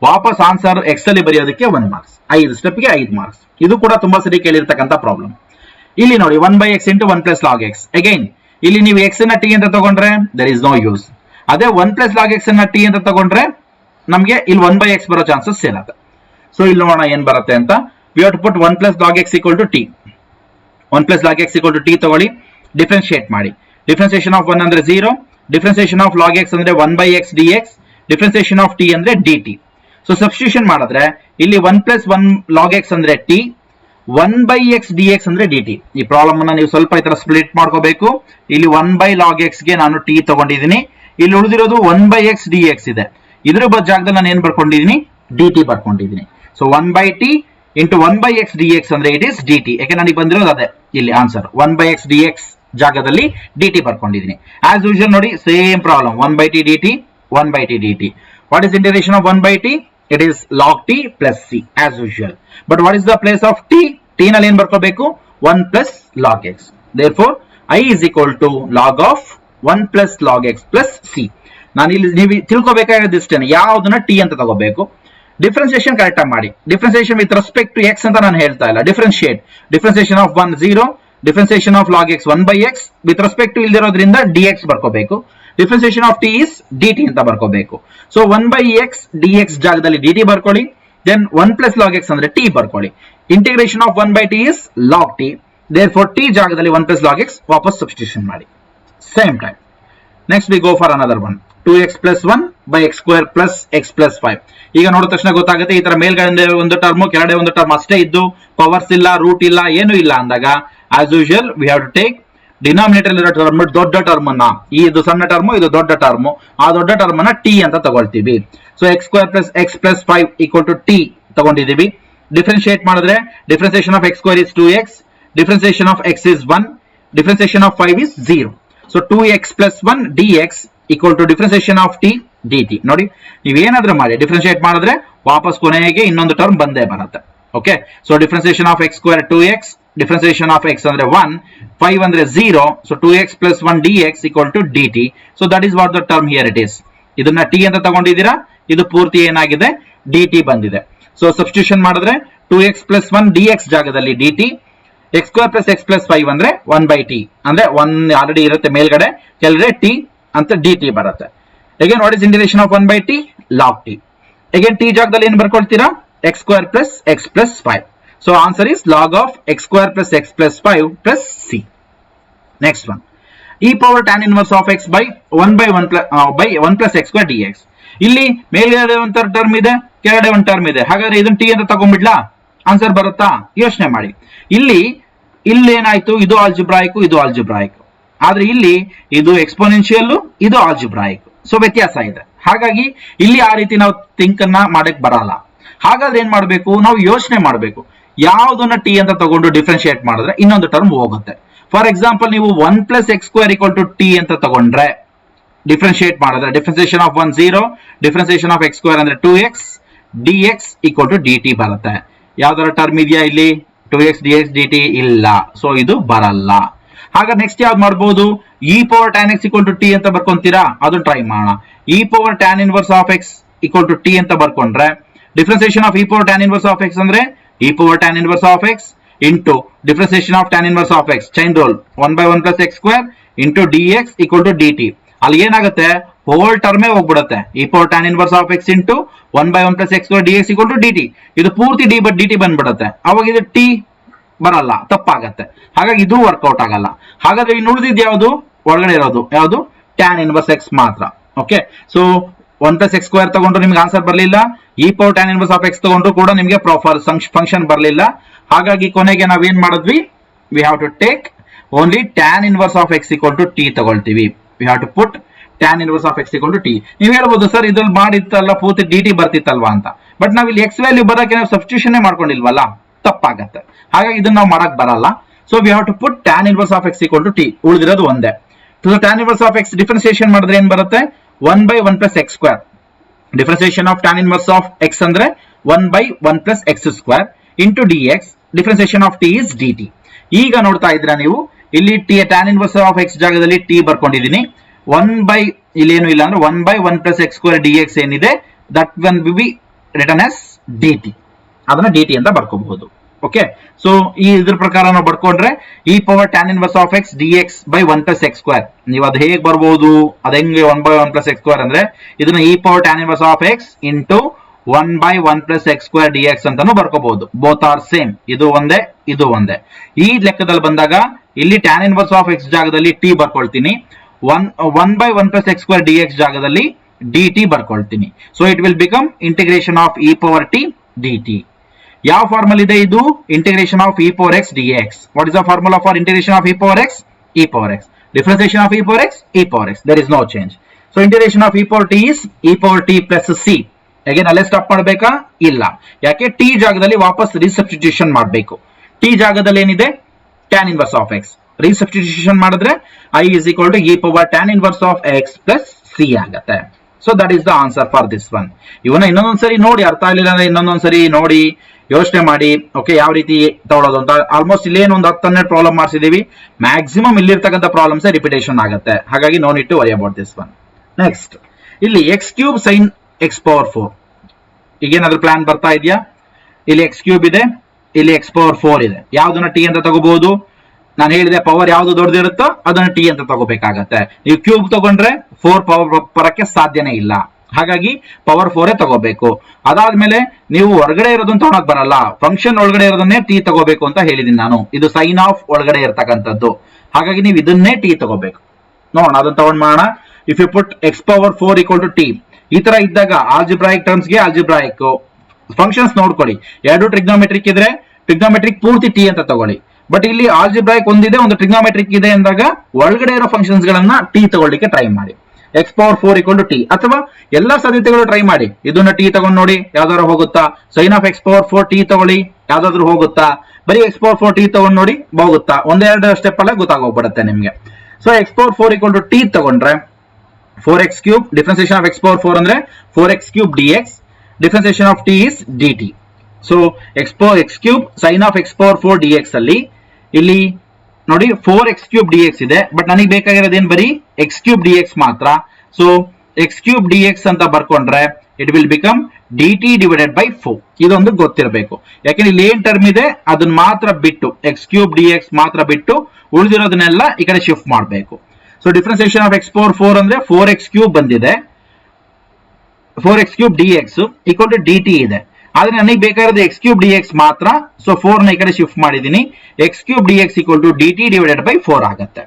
ವಾಪಸ್ ಆನ್ಸರ್ ಎಕ್ಸ್ ಅಲ್ಲಿ ಬರೆಯೋದಕ್ಕೆ 1 ಮಾರ್ಕ್ಸ್. 5 ಸ್ಟೆಪ್ಗೆ 5 ಮಾರ್ಕ್ಸ್. ಇದು ಕೂಡ ತುಂಬಾ ಸರಿ ಕೇಳಿರ್ತಕ್ಕಂಥ ಪ್ರಾಬ್ಲಮ್. ಇಲ್ಲಿ ನೋಡಿ 1/x into 1 plus log X. Again ಇಲ್ಲಿ ನೀವು ಎಕ್ಸ್ ನ ಟಿ ಅಂತ ತಗೊಂಡ್ರೆ ದರ್ ಇಸ್ ನೋ ಯೂಸ್. ಅದೇ 1 ಪ್ಲಸ್ ಲಾಗ್ ಎಕ್ಸ್ ನ ಟಿ ಅಂತ ತಗೊಂಡ್ರೆ ನಮಗೆ ಇಲ್ಲಿ 1/x ಬರೋ ಚಾನ್ಸಸ್ ಇರುತ್ತೆ. ಸೊ ಇಲ್ಲಿ ನೋಡೋಣ ಏನ್ ಬರುತ್ತೆ ಅಂತ. We have to put 1 plus log x equal to t. 1 plus log x equal to t ತಗೊಳ್ಳಿ, ಡಿಫ್ರೆನ್ಶಿಯೇಟ್ ಮಾಡಿ. ಡಿಫ್ರೆನ್ಸಿಯೇಷನ್ ಆಫ್ 1 ಅಂದ್ರೆ 0, ಡಿಫ್ರೆನ್ಸಿಯೇಷನ್ ಆಫ್ ಲಾಗ್ ಎಕ್ಸ್ ಅಂದ್ರೆ 1/x dx, differentiation of T ಅಂದ್ರೆ dt. ಸೊ ಸಬ್ಸ್ಟಿಟ್ಯೂಷನ್ ಮಾಡಿದ್ರೆ ಇಲ್ಲಿ 1 ಪ್ಲಸ್ 1 ಲಾಗ್ ಎಕ್ಸ್ ಅಂದ್ರೆ ಟಿ, 1/x dx ಅಂದ್ರೆ dt. ಈ ಪ್ರಾಬ್ಲಮ್ ಅನ್ನ ನೀವು ಸ್ವಲ್ಪ ಈ ತರ ಸ್ಪ್ಲಿಟ್ ಮಾಡ್ಕೋಬೇಕು. ಇಲ್ಲಿ 1/log x ಗೆ ನಾನು t ತಗೊಂಡಿದ್ದೀನಿ, ಇಲ್ಲಿ ಉಳಿದಿರೋದು 1/x dx ಇದೆ. ಇದ್ರ ಜಾಗದಲ್ಲಿ ನಾನು ಏನ್ ಬರ್ಕೊಂಡಿದ್ದೀನಿ? dt ಬರ್ಕೊಂಡಿದ್ದೀನಿ. So 1/t into 1/x dx ಅಂದ್ರೆ ಇಟ್ ಇಸ್ dt. ಯಾಕೆ ನನಗೆ ಬಂದಿರೋದು ಅದೇ ಇಲ್ಲಿ ಆನ್ಸರ್. 1/x dx ಜಾಗದಲ್ಲಿ dt ಬರ್ಕೊಂಡಿದ್ದೀನಿ. ಆಸ್ ಯೂಶುವಲ್ ನೋಡಿ same problem. 1/t dt, 1/t dt. What is integration of 1/t? It is log t plus c as usual. But what is the place of t? t ನಲ್ಲಿ ಏನ್ ಬರ್ಕೋಬೇಕು? 1 plus log x. Therefore I is equal to log of 1 plus log x plus c. ನಾನು ಇಲ್ಲಿ ನೀವು ತಿಳ್ಕೊಬೇಕಾಗಿದ್ದು ಇಷ್ಟೇನೆ, ಯಾವುದನ್ನ t ಅಂತ ತಗೋಬೇಕು. ಡಿಫ್ರೆನ್ಸಿಯೇಷನ್ ಕರೆಕ್ಟ್ ಆಗಿ ಮಾಡಿ. Differentiation with respect to x ಅಂತ ನಾನು ಹೇಳ್ತಾ ಇಲ್ಲ. Differentiate. Differentiation of 1 0, differentiation of log x 1/x with respect to ಇಲ್ದಿರೋದ್ರಿಂದ dx ಬರ್ಕೋಬೇಕು. Differentiation of t is dt ಅಂತ ಬರ್ಕೋಬೇಕು. ಸೊ 1/x dx ಜಾಗದಲ್ಲಿ dt ಬರ್ಕೊಳ್ಳಿ. ದೆನ್ 1 ಪ್ಲಸ್ ಲಾಗ್ ಎಕ್ಸ್ ಅಂದ್ರೆ t ಬರ್ಕೊಳ್ಳಿ. Integration of 1/t is log t. Therefore t ಜಾಗದಲ್ಲಿ 1 ಪ್ಲಸ್ ಲಾಗ್ ಎಕ್ಸ್ ವಾಪಸ್ ಸಬ್ಸ್ಟಿಟ್ಯೂಷನ್ ಮಾಡಿ. Same time next we go for another one. 2x plus 1 by x square plus x plus 5. ಈಗ ನೋಡಿದ ತಕ್ಷಣ ಗೊತ್ತಾಗುತ್ತೆ, ಈ ತರ ಮೇಲ್ಗಡೆ ಒಂದು ಟರ್ಮ್ ಕೆಳಗಡೆ ಒಂದು ಟರ್ಮ್ ಅಷ್ಟೇ ಇದ್ದು ಪವರ್ಸ್ ಇಲ್ಲ, ರೂಟ್ ಇಲ್ಲ, ಏನು ಇಲ್ಲ ಅಂದಾಗ as usual we have to take denominator ಇರೋ ಟರ್ಮ್, ದೊಡ್ಡ ಟರ್ಮ್ ಅನ್ನ, ಇದು ಸಣ್ಣ ಟರ್ಮ್, ಇದು ದೊಡ್ಡ ಟರ್ಮ್, ಆ ದೊಡ್ಡ ಟರ್ಮ್ ಅನ್ನ ಟಿ ಅಂತ ತಗೊಳ್ತೀವಿ. So x square plus x plus 5 equal to t ತಗೊಂಡಿದೀವಿ. ಡಿಫ್ರೆನ್ಶಿಯೇಟ್ ಮಾಡಿದ್ರೆ differentiation of x square is 2x, differentiation of x is 1, differentiation of 5 is 0. So 2x plus 1 dx equal to differentiation of t dt. ನೋಡಿ ನೀವೇನಾದ್ರೂ ಮಾಡಿ ಡಿಫ್ರೆನ್ಶಿಯೇಟ್ ಮಾಡಿದ್ರೆ ವಾಪಸ್ ಕೊನೆಗೆ ಇನ್ನೊಂದು ಟರ್ಮ್ ಬಂದೇ ಬರುತ್ತೆ. Okay, so differentiation of x square 2x, differentiation of x ಅಂದ್ರೆ 1, 5 ಅಂದ್ರೆ 0. So 2x plus 1 dx equal to dt. So that is what the term here it is. ಇದನ್ನ ಟಿ ಅಂತ ತಗೊಂಡಿದ್ದೀರಾ, ಇದು ಪೂರ್ತಿ ಏನಾಗಿದೆ? dt ಬಂದಿದೆ. ಸೊ ಸಬ್ಸ್ಟಿಟ್ಯೂಷನ್ ಮಾಡಿದ್ರೆ 2x plus 1 dx ಜಾಗದಲ್ಲಿ dt, x square plus x plus 5 ಅಂದ್ರೆ 1/t ಅಂದ್ರೆ 1 ಆಲ್ರೆಡಿ ಇರುತ್ತೆ ಮೇಲ್ಗಡೆ, ಕೆಳಗಡೆ t ಅಂತ dt ಬರುತ್ತೆ. Again what is integration of 1/t? log t. Again t ಜಾಗದಲ್ಲಿ ಏನು ಬರ್ಕೊಳ್ತೀರಾ? x square plus x plus 5. So answer is log of x square plus x plus 5 plus c. Next one, e power tan inverse of x by 1 plus x square dx. ಇಲ್ಲಿ ಮೇಲ್ಗಡೆ ಒಂದು ಟರ್ಮ್ ಇದೆ, ಕೆಳಗಡೆ ಒಂದು ಟರ್ಮ್ ಇದೆ. ಹಾಗಾದ್ರೆ ಇದನ್ನ t ಅಂತ ತಗೊಂಡ್ಬಿಡ್ಲಾ? ಆನ್ಸರ್ ಬರುತ್ತಾ? ಯೋಚನೆ ಮಾಡಿ. ಇಲ್ಲಿ ಏನಾಯ್ತು? ಇದು ಆಲ್ಜಿಬ್ರಾಯಿಕ್, ಇದು ಆಲ್ಜಿಬ್ರಾಯಿಕ್. ಆದ್ರೆ ಇಲ್ಲಿ ಇದು ಎಕ್ಸ್ಪೋನೆನ್ಷಿಯಲ್, ಇದು ಆಲ್ಜಿಬ್ರಾಯಿಕ್. ಸೊ ವ್ಯತ್ಯಾಸ ಇದೆ. ಹಾಗಾಗಿ ಇಲ್ಲಿ ಆ ರೀತಿ ನಾವು ಥಿಂಕ್ ಅನ್ನ ಮಾಡಕ್ ಬರಲ್ಲ. ಹಾಗಾದ್ರೆ ಏನ್ ಮಾಡ್ಬೇಕು? ನಾವು ಯೋಚನೆ ಮಾಡ್ಬೇಕು. ಯಾವ್ದನ್ನ ಟಿ ಅಂತ ತಗೊಂಡು ಡಿಫ್ರೆನ್ಶಿಯೇಟ್ ಮಾಡಿದ್ರೆ ಇನ್ನೊಂದು ಟರ್ಮ್ ಹೋಗುತ್ತೆ. ಫಾರ್ ಎಕ್ಸಾಂಪಲ್ ನೀವು 1 plus x square equal to t ಅಂತ ತಗೊಂಡ್ರೆ ಡಿಫ್ರೆನ್ಶಿಯೇಟ್ ಮಾಡಿದ್ರೆ differentiation of 1 0, differentiation of x square ಅಂದ್ರೆ 2x dx equal to dt ಬರುತ್ತೆ. ಯಾವ್ದಾರ ಟರ್ಮ್ ಇದೆಯಾ ಇಲ್ಲಿ? 2x dx dt ಇಲ್ಲ. ಸೊ ಇದು ಬರಲ್ಲ. ಹಾಗಾದ್ರೆ ನೆಕ್ಸ್ಟ್ ಯಾವ್ದು ಮಾಡ್ಬೋದು? E power tan x equal to t ಅಂತ ಬರ್ಕೊಂತೀರಾ? ಅದನ್ನ ಟ್ರೈ ಮಾಡೋಣ. E power tan inverse of x equal to t ಅಂತ ಬರ್ಕೊಂಡ್ರೆ differentiation of e power tan inverse of x ಅಂದ್ರೆ e power tan inverse of x into differentiation of tan inverse of x, chain rule, 1/1 plus x square into dx equal to dt. ಅಲ್ಲಿ ಏನಾಗುತ್ತೆ? ಹೋಲ್ ಟರ್ಮೇ ಹೋಗ್ಬಿಡುತ್ತೆ. e power tan inverse of x into 1/1 plus x square dx equal to dt. ಇದು ಪೂರ್ತಿ dt ಬಂದ್ಬಿಡುತ್ತೆ. ಅವಾಗ ಇದು t ಬರಲ್ಲ, ತಪ್ಪಾಗತ್ತೆ. ಹಾಗಾಗಿ ಇದು ವರ್ಕೌಟ್ ಆಗಲ್ಲ. ಹಾಗಾದ್ರೆ ಇನ್ನು ಉಳಿದಿದ್ದು ಯಾವುದು? ಒಳಗಡೆ ಇರೋದು ಯಾವುದು? tan inverse x ಮಾತ್ರ. Okay, so 1 plus x square ತಗೊಂಡ್ರು ನಿಮ್ಗೆ ಆನ್ಸರ್ ಬರಲಿಲ್ಲ. e power tan inverse of x ತಗೊಂಡ್ರು ಕೂಡ ನಿಮಗೆ ಪ್ರಾಪರ್ ಫಂಕ್ಷನ್ ಬರಲಿಲ್ಲ. ಹಾಗಾಗಿ ಕೊನೆಗೆ ನಾವೇನ್ ಮಾಡಿದ್ವಿ, we have to take only tan inverse of x equal to t ತಗೊಳ್ತೀವಿ. We have to put tan inverse of x equal to t. ನೀವು ಹೇಳ್ಬೋದು ಸರ್ ಇದ್ರಲ್ಲಿ ಮಾಡಿತ್ತಲ್ಲ ಪೂರ್ತಿ dt ಬರ್ತಿತ್ತಲ್ವಾ ಅಂತ, ಬಟ್ ನಾವ್ ಇಲ್ಲಿ x ವ್ಯಾಲ್ಯೂ ಬರಕ್ಕೆ ನಾವು ಸಬ್ಸ್ಟಿಟ್ಯೂಷನ್ ಮಾಡ್ಕೊಂಡಿಲ್ವಲ್ಲ, ತಪ್ಪಾಗತ್ತೆ. ಹಾಗಾಗಿ ಇದನ್ನ ನಾವು ಮಾಡಕ್ ಬರಲ್ಲ. So we have to put tan inverse of x equal to t. ಉಳಿದಿರೋದು ಒಂದೇ. So tan inverse of x differentiation ಮಾಡಿದ್ರೆ ಏನ್ ಬರುತ್ತೆ, 1/1 plus x square. Differentiation of tan inverse of x ಅಂದ್ರೆ 1/1 plus x square into dx. Differentiation of t is dt. ಈಗ ನೋಡ್ತಾ ಇದ್ದೀರಾ ನೀವು, ಇಲ್ಲಿ tan ಇನ್ವರ್ಸ್ ಆಫ್ x ಜಾಗದಲ್ಲಿ t ಬರ್ಕೊಂಡಿದ್ದೀನಿ. ಇಲ್ಲೇನು ಇಲ್ಲ ಅಂದ್ರೆ 1/1 plus x square dx ಏನಿದೆ, that one will be written as dt. ಅದನ್ನ dt ಅಂತ ಬರ್ಕೋಬಹುದು. ಓಕೆ, ಸೊ ಈ ಇದ್ರ ಪ್ರಕಾರ ನಾವು ಬರ್ಕೊಂಡ್ರೆ e power tan inverse of x dx by 1 plus x square. ನೀವು ಅದು ಹೇಗೆ ಬರ್ಬೋದು, ಅದ ಹೆಂಗೆ 1/1 plus x square ಅಂದ್ರೆ ಇದನ್ನ e power tan inverse of x into 1/1 plus x square dx ಅಂತಾನು ಬರ್ಕೋಬಹುದು. Both are same. ಇದು ಒಂದೇ, ಇದು ಒಂದೇ. ಈ ಲೆಕ್ಕದಲ್ಲಿ ಬಂದಾಗ ಇಲ್ಲಿ tan ಇನ್ವರ್ಸ್ ಆಫ್ x ಜಾಗದಲ್ಲಿ t ಬರ್ಕೊಳ್ತೀನಿ, 1/1 plus x square dx ಜಾಗದಲ್ಲಿ dt ಬರ್ಕೊಳ್ತೀನಿ. So it will become integration of e power t dt. ಯಾವ ಫಾರ್ಮಲ್ ಇದೆ ಇದು, integration of e power x dx. What is the formula for integration of e power x? e power x. Differentiation of e power x? e power x. There is no change. So integration of e power t is e power t plus c. Again ಅಲ್ಲೇ ಸ್ಟಾಪ್ ಮಾಡಬೇಕಾ? ಇಲ್ಲ. ಯಾಕೆ, t ಜಾಗದಲ್ಲಿ ವಾಪಸ್ ರೀಸಬ್ಸ್ಟಿಟ್ಯೂಷನ್ ಮಾಡಬೇಕು. t ಜಾಗದಲ್ಲಿ ಏನಿದೆ, tan ಇನ್ವರ್ಸ್ ಆಫ್ x. ರೀಸಬ್ಸ್ಟಿಟ್ಯೂಷನ್ ಮಾಡಿದ್ರೆ i is equal to e power tan inverse of x plus c ಆಗತ್ತೆ. So that is the answer for this one. ಇವನ್ನ ಇನ್ನೊಂದೊಂದ್ಸರಿ ನೋಡಿ, ಅರ್ಥ ಆಗಲಿಲ್ಲ ಅಂದ್ರೆ ಇನ್ನೊಂದೊಂದ್ಸರಿ ನೋಡಿ, ಯೋಚನೆ ಮಾಡಿ. ಓಕೆ, ಯಾವ ರೀತಿ ತಗೊಳ್ಳೋದು ಅಂತ. ಆಲ್ಮೋಸ್ಟ್ ಇಲ್ಲೇನು ಒಂದು 10-12 ಪ್ರಾಬ್ಲಮ್ ಮಾಡಿಸಿದೀವಿ. ಮ್ಯಾಕ್ಸಿಮಮ್ ಇಲ್ಲಿರ್ತಕ್ಕಂಥ ಪ್ರಾಬ್ಲಮ್ಸ್ ರಿಪಿಟೇಷನ್ ಆಗುತ್ತೆ. ಹಾಗಾಗಿ no need to worry about this one. Next, ಇಲ್ಲಿ x cube sine x power 4. ಈಗೇನಾದ್ರೂ ಪ್ಲಾನ್ ಬರ್ತಾ ಇದೆಯಾ? ಇಲ್ಲಿ x ಕ್ಯೂಬ್ ಇದೆ, ಇಲ್ಲಿ x ಪವರ್ 4 ಇದೆ. ಯಾವ್ದನ್ನ t ಅಂತ ತಗೋಬಹುದು? ನಾನು ಹೇಳಿದೆ ಪವರ್ ಯಾವ್ದು ದೊಡ್ಡದಿರುತ್ತೋ ಅದನ್ನ t ಅಂತ ತಗೋಬೇಕಾಗತ್ತೆ. ನೀವು ಕ್ಯೂಬ್ ತಗೊಂಡ್ರೆ 4 ಪವರ್ ಬರಕ್ಕೆ ಸಾಧ್ಯನೇ ಇಲ್ಲ. ಹಾಗಾಗಿ ಪವರ್ 4 ತಗೋಬೇಕು. ಅದಾದ್ಮೇಲೆ ನೀವು ಹೊರಗಡೆ ಇರೋದನ್ನ ತಗೊಳಕ್ ಬರಲ್ಲ, ಫಂಕ್ಷನ್ ಒಳಗಡೆ ಇರೋದನ್ನೇ t ತಗೋಬೇಕು ಅಂತ ಹೇಳಿದೀನಿ ನಾನು. ಇದು ಸೈನ್ ಆಫ್ ಒಳಗಡೆ ಇರ್ತಕ್ಕಂಥದ್ದು. ಹಾಗಾಗಿ ನೀವು ಇದನ್ನೇ t ತಗೋಬೇಕು. ನೋಡೋಣ, ಅದನ್ನ ತಗೊಂಡ್ ಮಾಡೋಣ. If you put x power 4 equal to t, ಈ ತರ ಇದ್ದಾಗ ಆಲ್ಜಿಬ್ರಾಯಿಕ್ ಟರ್ಮ್ಸ್ ಗೆ ಆಲ್ಜಿಬ್ರಾಯಿಕ್ ಫಂಕ್ಷನ್ಸ್ ನೋಡ್ಕೊಳ್ಳಿ. ಎರಡು ಟ್ರಿಗ್ನೋಮೆಟ್ರಿಕ್ ಇದ್ರೆ ಟ್ರಿಗ್ನೋಮೆಟ್ರಿಕ್ ಪೂರ್ತಿ t ಅಂತ ತಗೊಳ್ಳಿ. ಬಟ್ ಇಲ್ಲಿ ಆಲ್ಜಿಬ್ರಾಯಿಕ್ ಒಂದಿದೆ, ಒಂದು ಟ್ರಿಗ್ನೋಮೆಟ್ರಿಕ್ ಇದೆ ಅಂದಾಗ ಒಳಗಡೆ ಇರೋ ಫಂಕ್ಷನ್ಸ್ ಗಳನ್ನ t ತಗೊಳ್ಳಿಕ್ಕೆ ಟ್ರೈ ಮಾಡಿ. x power 4 equal to t, ಅಥವಾ ಎಲ್ಲಾ ಸಾಧ್ಯತೆಗಳು ಟ್ರೈ ಮಾಡಿ. ಇದನ್ನ t ತಗೊಂಡ್ ನೋಡಿ, ಯಾವ್ದಾದ್ರು ಹೋಗುತ್ತಾ? Sine of x power 4 t ತಗೊಳ್ಳಿ, ಯಾವ್ದಾದ್ರು ಹೋಗುತ್ತಾ? ಬರೀ x ಪವರ್ 4 t ತಗೊಂಡ್ ನೋಡಿ, ಹೋಗುತ್ತಾ? ಒಂದೆರಡು ಸ್ಟೆಪ್ ಅಲ್ಲ ಗೊತ್ತಾಗೋಗ್ಬಿಡುತ್ತೆ ನಿಮ್ಗೆ. So x power 4 equal to t ತಗೊಂಡ್ರೆ 4x cube, differentiation of x power 4 ಅಂದ್ರೆ 4x cube dx, differentiation of t is dt. So x cube sine of x power 4 dx ಅಲ್ಲಿ ಇಲ್ಲಿ ನೋಡಿ 4x ಕ್ಯೂಬ್ dx ಇದೆ, ಬಟ್ ನನಗೆ ಬೇಕಾಗಿರೋದೇನು ಬರೀ x ಕ್ಯೂಬ್ dx ಮಾತ್ರ. ಸೊ x ಕ್ಯೂಬ್ dx ಅಂತ ಬರ್ಕೊಂಡ್ರೆ it will become dt divided by 4. ಇದೊಂದು ಗೊತ್ತಿರಬೇಕು. ಯಾಕೆಂದ್ರೆ ಇಲ್ಲಿ ಏನ್ ಟರ್ಮ್ ಇದೆ ಅದನ್ನ ಮಾತ್ರ ಬಿಟ್ಟು, x ಕ್ಯೂಬ್ dx ಮಾತ್ರ ಬಿಟ್ಟು ಉಳಿದಿರೋದನ್ನೆಲ್ಲ ಈ ಕಡೆ ಶಿಫ್ಟ್ ಮಾಡಬೇಕು. So differentiation of x power 4 ಅಂದ್ರೆ 4x ಕ್ಯೂಬ್ ಬಂದಿದೆ, 4x cube dx equal to dt ಇದೆ. ಆದ್ರೆ ನನಗೆ ಬೇಕಾಗಿರೋದು x ಕ್ಯೂಬ್ dx ಮಾತ್ರ. ಸೊ 4 ನ ಈ ಕಡೆ ಶಿಫ್ಟ್ ಮಾಡಿದೀನಿ. x cube dx equal to dt divided by 4 ಆಗುತ್ತೆ.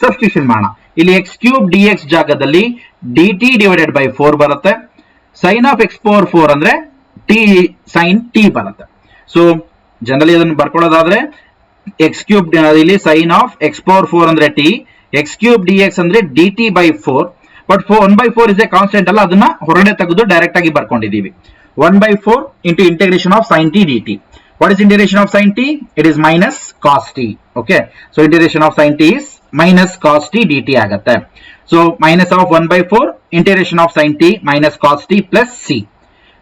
ಸಬ್ಸ್ಟಿಟ್ಯೂಷನ್ ಮಾಡೋಣ. ಇಲ್ಲಿ x ಕ್ಯೂಬ್ dx ಜಾಗದಲ್ಲಿ dt ಡಿವೈಡೆಡ್ ಬೈ 4 ಬರುತ್ತೆ. ಸೈನ್ ಆಫ್ x ಪವರ್ 4 ಅಂದ್ರೆ t ಸೈನ್ t ಬರುತ್ತೆ. ಸೊ ಜನರಲಿ ಅದನ್ನು ಬರ್ಕೊಳ್ಳೋದಾದ್ರೆ x ಕ್ಯೂಬ್ ಇಲ್ಲಿ ಸೈನ್ ಆಫ್ x ಪವರ್ 4 ಅಂದ್ರೆ t, x ಕ್ಯೂಬ್ dx ಅಂದ್ರೆ dt by 4. But 1/4 is A constant ಅಲ್ಲ, ಅದನ್ನ ಹೊರಗಡೆ ತೆಗೆದು ಡೈರೆಕ್ಟ್ ಆಗಿ ಬರ್ಕೊಂಡಿದೀವಿ. 1/4 into integration of sin t dt. What is integration of sin t? It is minus cos t. Okay. So integration of sin t is minus cos t dt ಆಗತ್ತೆ. So minus of 1/4 integration of sin t minus cos t plus c.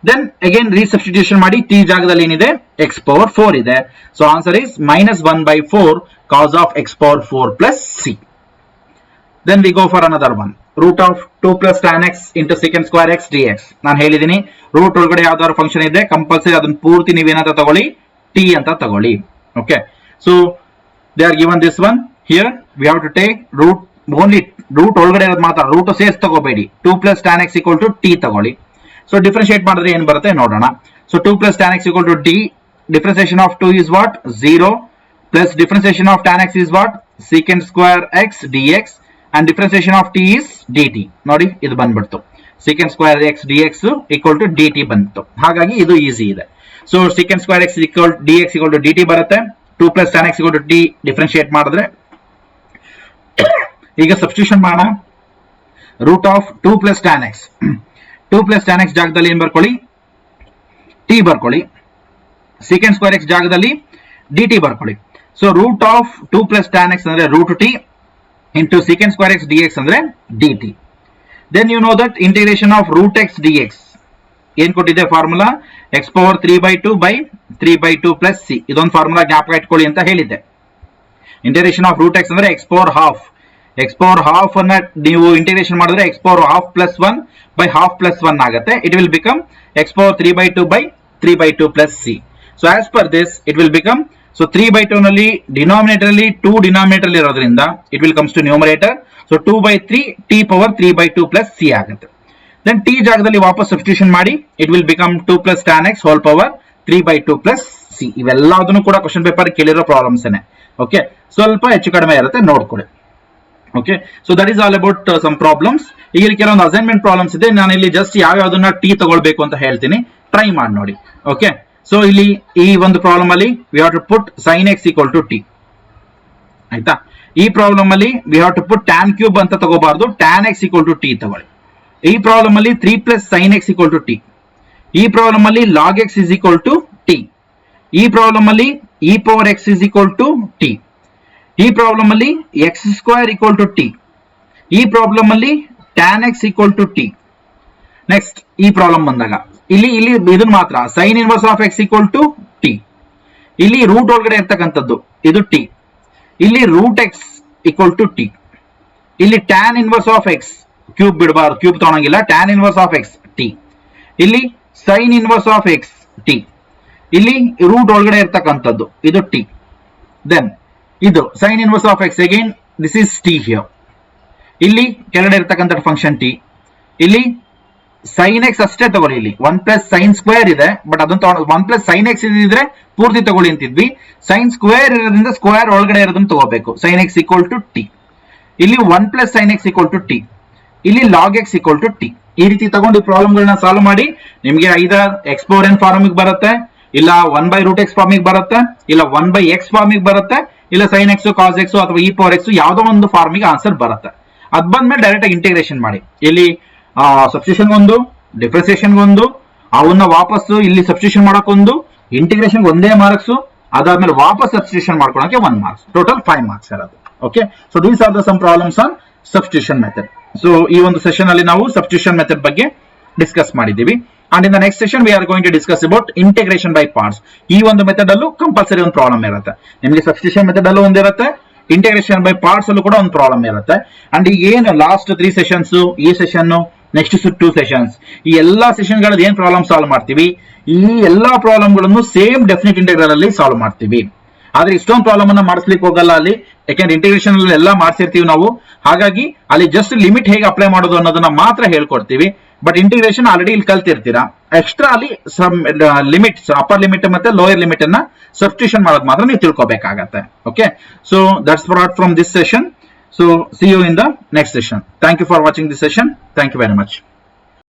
Then again resubstitution ಮಾಡಿ, t ಜಾಗದಲ್ಲಿ ಏನಿದೆ x power 4 ಇದೆ. So answer is minus 1/4 cos of x power 4 plus c. Then we go for another one. Root of 2 plus tan x into secant square x dx. ನಾನು ಹೇಳಿದೀನಿ ರೂಟ್ ಒಳಗಡೆ ಯಾವ್ದಾದ್ರು ಫಂಕ್ಷನ್ ಇದೆ ಕಂಪಲ್ಸರಿ ಅದನ್ನ ಪೂರ್ತಿ ನೀವೇನಂತ ತಗೊಳ್ಳಿ, t ಅಂತ ತಗೊಳ್ಳಿ. Okay, so they are given this one. Here we have to take root, only root ಒಳಗಡೆ ಇರೋದು ಮಾತ್ರ, ರೂಟ್ ಸೇರ್ಸ್ ತಗೋಬೇಡಿ. 2 plus tan x equal to t ತಗೊಳ್ಳಿ. ಸೊ ಡಿಫರೆನ್ಶಿಯೇಟ್ ಮಾಡಿದ್ರೆ ಏನ್ ಬರುತ್ತೆ ನೋಡೋಣ. So 2 plus tan x equal to t, differentiation of 2 is what? 0 plus differentiation of tan x is what? Secant square x dx and differentiation of t is dt. ನೋಡಿ ಇದು ಬಂದ್ಬಿಡ್ತು, secant square x dx equal to dt ಬಂತು. ಹಾಗಾಗಿ ಇದು ಈಸಿ ಇದೆ. So secant square x dx dt ಬರುತ್ತೆ. 2 plus tan x t differentiate ಮಾಡಿದ್ರೆ ಈಗ ಸಬ್ಸ್ಟಿಟ್ಯೂಷನ್ ಮಾಡೋಣ. Root of 2 plus tan x 2 plus tan x ಜಾಗದಲ್ಲಿ ಏನು ಬರ್ಕೊಳ್ಳಿ, t ಬರ್ಕೊಳ್ಳಿ. secant square x ಜಾಗದಲ್ಲಿ dt ಬರ್ಕೊಳ್ಳಿ. So root of 2 plus tan x ಅಂದ್ರೆ root t into secant square x dx ಅಂದ್ರೆ dt. Then you know that integration of root x dx ಏನ್ ಕೊಟ್ಟಿದೆ formula, x power 3/2 by 3/2 plus c. ಇದೊಂದು ಫಾರ್ಮುಲಾ ಜ್ಞಾಪಕ ಇಟ್ಕೊಳ್ಳಿ ಅಂತ ಹೇಳಿದ್ದೆ. ಇಂಟಿಗ್ರೇಷನ್ ಆಫ್ ರೂಟ್ x ಅಂದ್ರೆ x power half. x power half ಅನ್ನ ನೀವು ಇಂಟಿಗ್ರೇಷನ್ ಮಾಡಿದ್ರೆ x power half plus 1 by half plus 1 ಆಗುತ್ತೆ. It will become x power 3/2 by 3/2 plus c. So as per this it will become, so 3/2 ನಲ್ಲಿ ಡಿನಾಮಿನೇಟರ್ ಅಲ್ಲಿ 2 ಡಿನಾಮಿನೇಟರ್ ಅಲ್ಲಿ ಇರೋದ್ರಿಂದ it will comes to numerator. So 2/3 t power 3/2 plus c ಆಗುತ್ತೆ. Then t ಜಾಗದಲ್ಲಿ ವಾಪಸ್ ಸಬ್ಸ್ಟಿಟ್ಯೂಷನ್ ಮಾಡಿ it will become 2 plus tan x whole power 3/2 plus c. ಇವೆಲ್ಲದನ್ನು ಕೂಡ ಕ್ವಶನ್ ಪೇಪರ್ ಕೇಳಿರೋ ಪ್ರಾಬ್ಲಮ್ಸ್ ಏನೆ. ಓಕೆ, ಸ್ವಲ್ಪ ಹೆಚ್ಚು ಕಡಿಮೆ ಇರುತ್ತೆ, ನೋಡ್ಕೊಳ್ಳಿ. Okay, so that is all about some problems. ಈಗ ಇಲ್ಲಿ ಕೆಲವೊಂದು ಅಸೈನ್ಮೆಂಟ್ ಪ್ರಾಬ್ಲಮ್ಸ್ ಇದೆ. ನಾನು ಇಲ್ಲಿ ಜಸ್ಟ್ ಯಾವ್ಯಾವ್ದನ್ನ ಟಿ ತಗೊಳ್ಬೇಕು ಅಂತ ಹೇಳ್ತೀನಿ, ಟ್ರೈ ಮಾಡಿ ನೋಡಿ. ಓಕೆ, ಸೊ ಇಲ್ಲಿ ಈ ಒಂದು ಪ್ರಾಬ್ಲಮ್ ಅಲ್ಲಿ we have to put sin x equal to t. ಆಯ್ತಾ, ಈ ಪ್ರಾಬ್ಲಮ್ ಅಲ್ಲಿ we have to put tan cube ಅಂತ ತಗೋಬಾರ್ದು, tan x equal to t ತಗೊಳ್ಳಿ. ಈ ಪ್ರಾಬ್ಲಮ್ ಅಲ್ಲಿ 3 plus sin x equal to t. ಈ ಪ್ರಾಬ್ಲಮ್ ಅಲ್ಲಿ log x is equal to t. ಈ ಪ್ರಾಬ್ಲಮ್ ಅಲ್ಲಿ e power x is equal to t. ಈ ಪ್ರಾಬ್ಲಮ್ ಅಲ್ಲಿ x square equal to t. ಈ ಪ್ರಾಬ್ಲಮ್ ಅಲ್ಲಿ tan x equal to t. Next ಈ ಪ್ರಾಬ್ಲಮ್ ಬಂದಾಗ ಇಲ್ಲಿ ಇದನ್ನ ಮಾತ್ರ sin inverse of x equal to t. ಇಲ್ಲಿ ರೂಟ್ ಒಳಗಡೆ ಇರ್ತಕ್ಕಂಥದ್ದು ಇದು t. ಇಲ್ಲಿ root x equal to t. ಇಲ್ಲಿ tan inverse of x cube ಬಿಡಬಾರ್ದು, ಕ್ಯೂಬ್ ತಗೊಳಂಗಿಲ್ಲ, tan inverse of x t. ಇಲ್ಲಿ sin inverse of x t. ಇಲ್ಲಿ ರೂಟ್ ಒಳಗಡೆ ಇರ್ತಕ್ಕಂಥದ್ದು ಇದು t. ದೆನ್ ಇದು sin inverse of x, again this is t here. ಇಲ್ಲಿ ಕೆಳಗಡೆ ಇರ್ತಕ್ಕಂಥ ಫಂಕ್ಷನ್ t. ಇಲ್ಲಿ sin x ಅಷ್ಟೇ ತಗೊಳ್ಳಿ, ಇಲ್ಲಿ 1 plus sin square ಇದೆ, ಬಟ್ ಅದನ್ನ ತಗೊಂಡು 1 plus sin x ಇದ್ರೆ ಪೂರ್ತಿ ತಗೊಳ್ಳಿ ಅಂತಿದ್ವಿ. sin square ಇರೋದ್ರಿಂದ ಸ್ಕ್ವೇರ್ ಒಳಗಡೆ ಇರೋದನ್ನ ತಗೋಬೇಕು, sin x equal to t. ಇಲ್ಲಿ 1 plus sin x equal to t. ಇಲ್ಲಿ log x equal to t. ಈ ರೀತಿ ತಗೊಂಡು ಪ್ರಾಬ್ಲಮ್ ಗಳನ್ನ ಸಾಲ್ವ್ ಮಾಡಿ ನಿಮಗೆ ಐದರ್ x power n ಫಾರ್ಮಿಗೆ ಬರುತ್ತೆ, ಇಲ್ಲ 1/√x ಫಾರ್ಮಿಗೆ ಬರುತ್ತೆ, ಇಲ್ಲ 1/x ಫಾರ್ಮಿಗೆ ಬರುತ್ತೆ, ಇಲ್ಲ sin x cos x ಅಥವಾ e power x ಯಾವುದೋ ಒಂದು ಫಾರ್ಮಿಗೆ ಆನ್ಸರ್ ಬರುತ್ತೆ. ಅದ್ ಬಂದ್ಮೇಲೆ ಡೈರೆಕ್ಟ್ ಆಗಿ ಇಂಟಿಗ್ರೇಷನ್ ಮಾಡಿ. ಇಲ್ಲಿ ಸಬ್ಸ್ಟಿಟ್ಯೂಷನ್ ಒಂದು, ಡಿಫರೆನ್ಸಿಯೇಷನ್ ಒಂದು, ಅವನ್ನ ವಾಪಸ್ ಇಲ್ಲಿ ಸಬ್ಸ್ಟಿಟ್ಯೂಷನ್ ಮಾಡಕ್ಕೊಂದು, ಇಂಟಿಗ್ರೇಷನ್ ಒಂದೇ ಮಾರ್ಕ್ಸ್, ಅದಾದ್ಮೇಲೆ ವಾಪಸ್ ಸಬ್ಸ್ಟಿಟ್ಯೂಷನ್ ಮಾಡ್ಕೊಳಕ್ಕೆ 1 ಮಾರ್ಕ್ಸ್, ಟೋಟಲ್ 5 ಮಾರ್ಕ್ಸ್ ಇರೋದು. Okay, so these are the some problems on substitution method. So ಈ ಒಂದು ಸೆಷನ್ ಅಲ್ಲಿ ನಾವು ಸಬ್ಸ್ಟಿಟ್ಯೂಷನ್ ಮೆಥಡ್ ಬಗ್ಗೆ ಡಿಸ್ಕಸ್ ಮಾಡಿದೀವಿ. And in the next session we are going to discuss about integration by parts. ಈ ಒಂದು ಮೆಥಡ್ ಅಲ್ಲೂ ಕಂಪಲ್ಸರಿ ಒಂದು ಪ್ರಾಬ್ಲಮ್ ಇರುತ್ತೆ ನಿಮಗೆ. ಸಬ್ಸ್ಟಿಟ್ಯೂಷನ್ ಮೆಥಡ್ ಅಲ್ಲೂ ಒಂದಿರುತ್ತೆ, ಇಂಟಿಗ್ರೇಷನ್ ಬೈ ಪಾರ್ಟ್ಸ್ ಅಲ್ಲೂ ಕೂಡ ಒಂದು ಪ್ರಾಬ್ಲಮ್ ಇರುತ್ತೆ. ಅಂಡ್ ಈಗ ಏನು ಲಾಸ್ಟ್ 3 ಸೆಷನ್ಸ್, ಈ ಸೆಷನ್, ನೆಕ್ಸ್ಟ್ 2 ಸೆಷನ್ಸ್, ಈ ಎಲ್ಲಾ ಸೆಷನ್ ಗಳಲ್ಲಿ ಏನ್ ಪ್ರಾಬ್ಲಮ್ ಸಾಲ್ವ್ ಮಾಡ್ತೀವಿ, ಈ ಎಲ್ಲಾ ಪ್ರಾಬ್ಲಮ್ ಗಳನ್ನು ಸೇಮ್ ಡೆಫಿನಿಟ್ ಇಂಟೆಗ್ರಲ್ ಅಲ್ಲಿ ಸಾಲ್ವ್ ಮಾಡ್ತೀವಿ. ಆದ್ರೆ ಇಷ್ಟೊಂದು ಪ್ರಾಬ್ಲಮ್ ಅನ್ನ ಮಾಡಿಸ್ಲಿಕ್ಕೆ ಹೋಗಲ್ಲ ಅಲ್ಲಿ, ಯಾಕೆಂದ್ರೆ ಇಂಟಿಗ್ರೇಷನ್ ಅಲ್ಲಿ ಎಲ್ಲ ಮಾಡ್ಸಿರ್ತೀವಿ ನಾವು. ಹಾಗಾಗಿ ಅಲ್ಲಿ ಜಸ್ಟ್ ಲಿಮಿಟ್ ಹೇಗೆ ಅಪ್ಲೈ ಮಾಡೋದು ಅನ್ನೋದನ್ನ ಮಾತ್ರ ಹೇಳ್ಕೊಡ್ತೀವಿ. ಬಟ್ ಇಂಟಿಗ್ರೇಷನ್ ಆಲ್ರೆಡಿ ಇಲ್ಲಿ ಕಲ್ತಿರ್ತೀರಾ. ಎಕ್ಸ್ಟ್ರಾ ಅಲ್ಲಿ ಲಿಮಿಟ್ಸ್, ಅಪ್ಪರ್ ಲಿಮಿಟ್ ಮತ್ತೆ ಲೋಯರ್ ಲಿಮಿಟ್ ಅನ್ನ ಸಬ್ಸ್ಟಿಟ್ಯೂಷನ್ ಮಾಡೋದು ಮಾತ್ರ ನೀವು ತಿಳ್ಕೊಬೇಕಾಗತ್ತೆ. Okay, so that's what from this session. So see you in the next session. Thank you for watching this session. Thank you very much.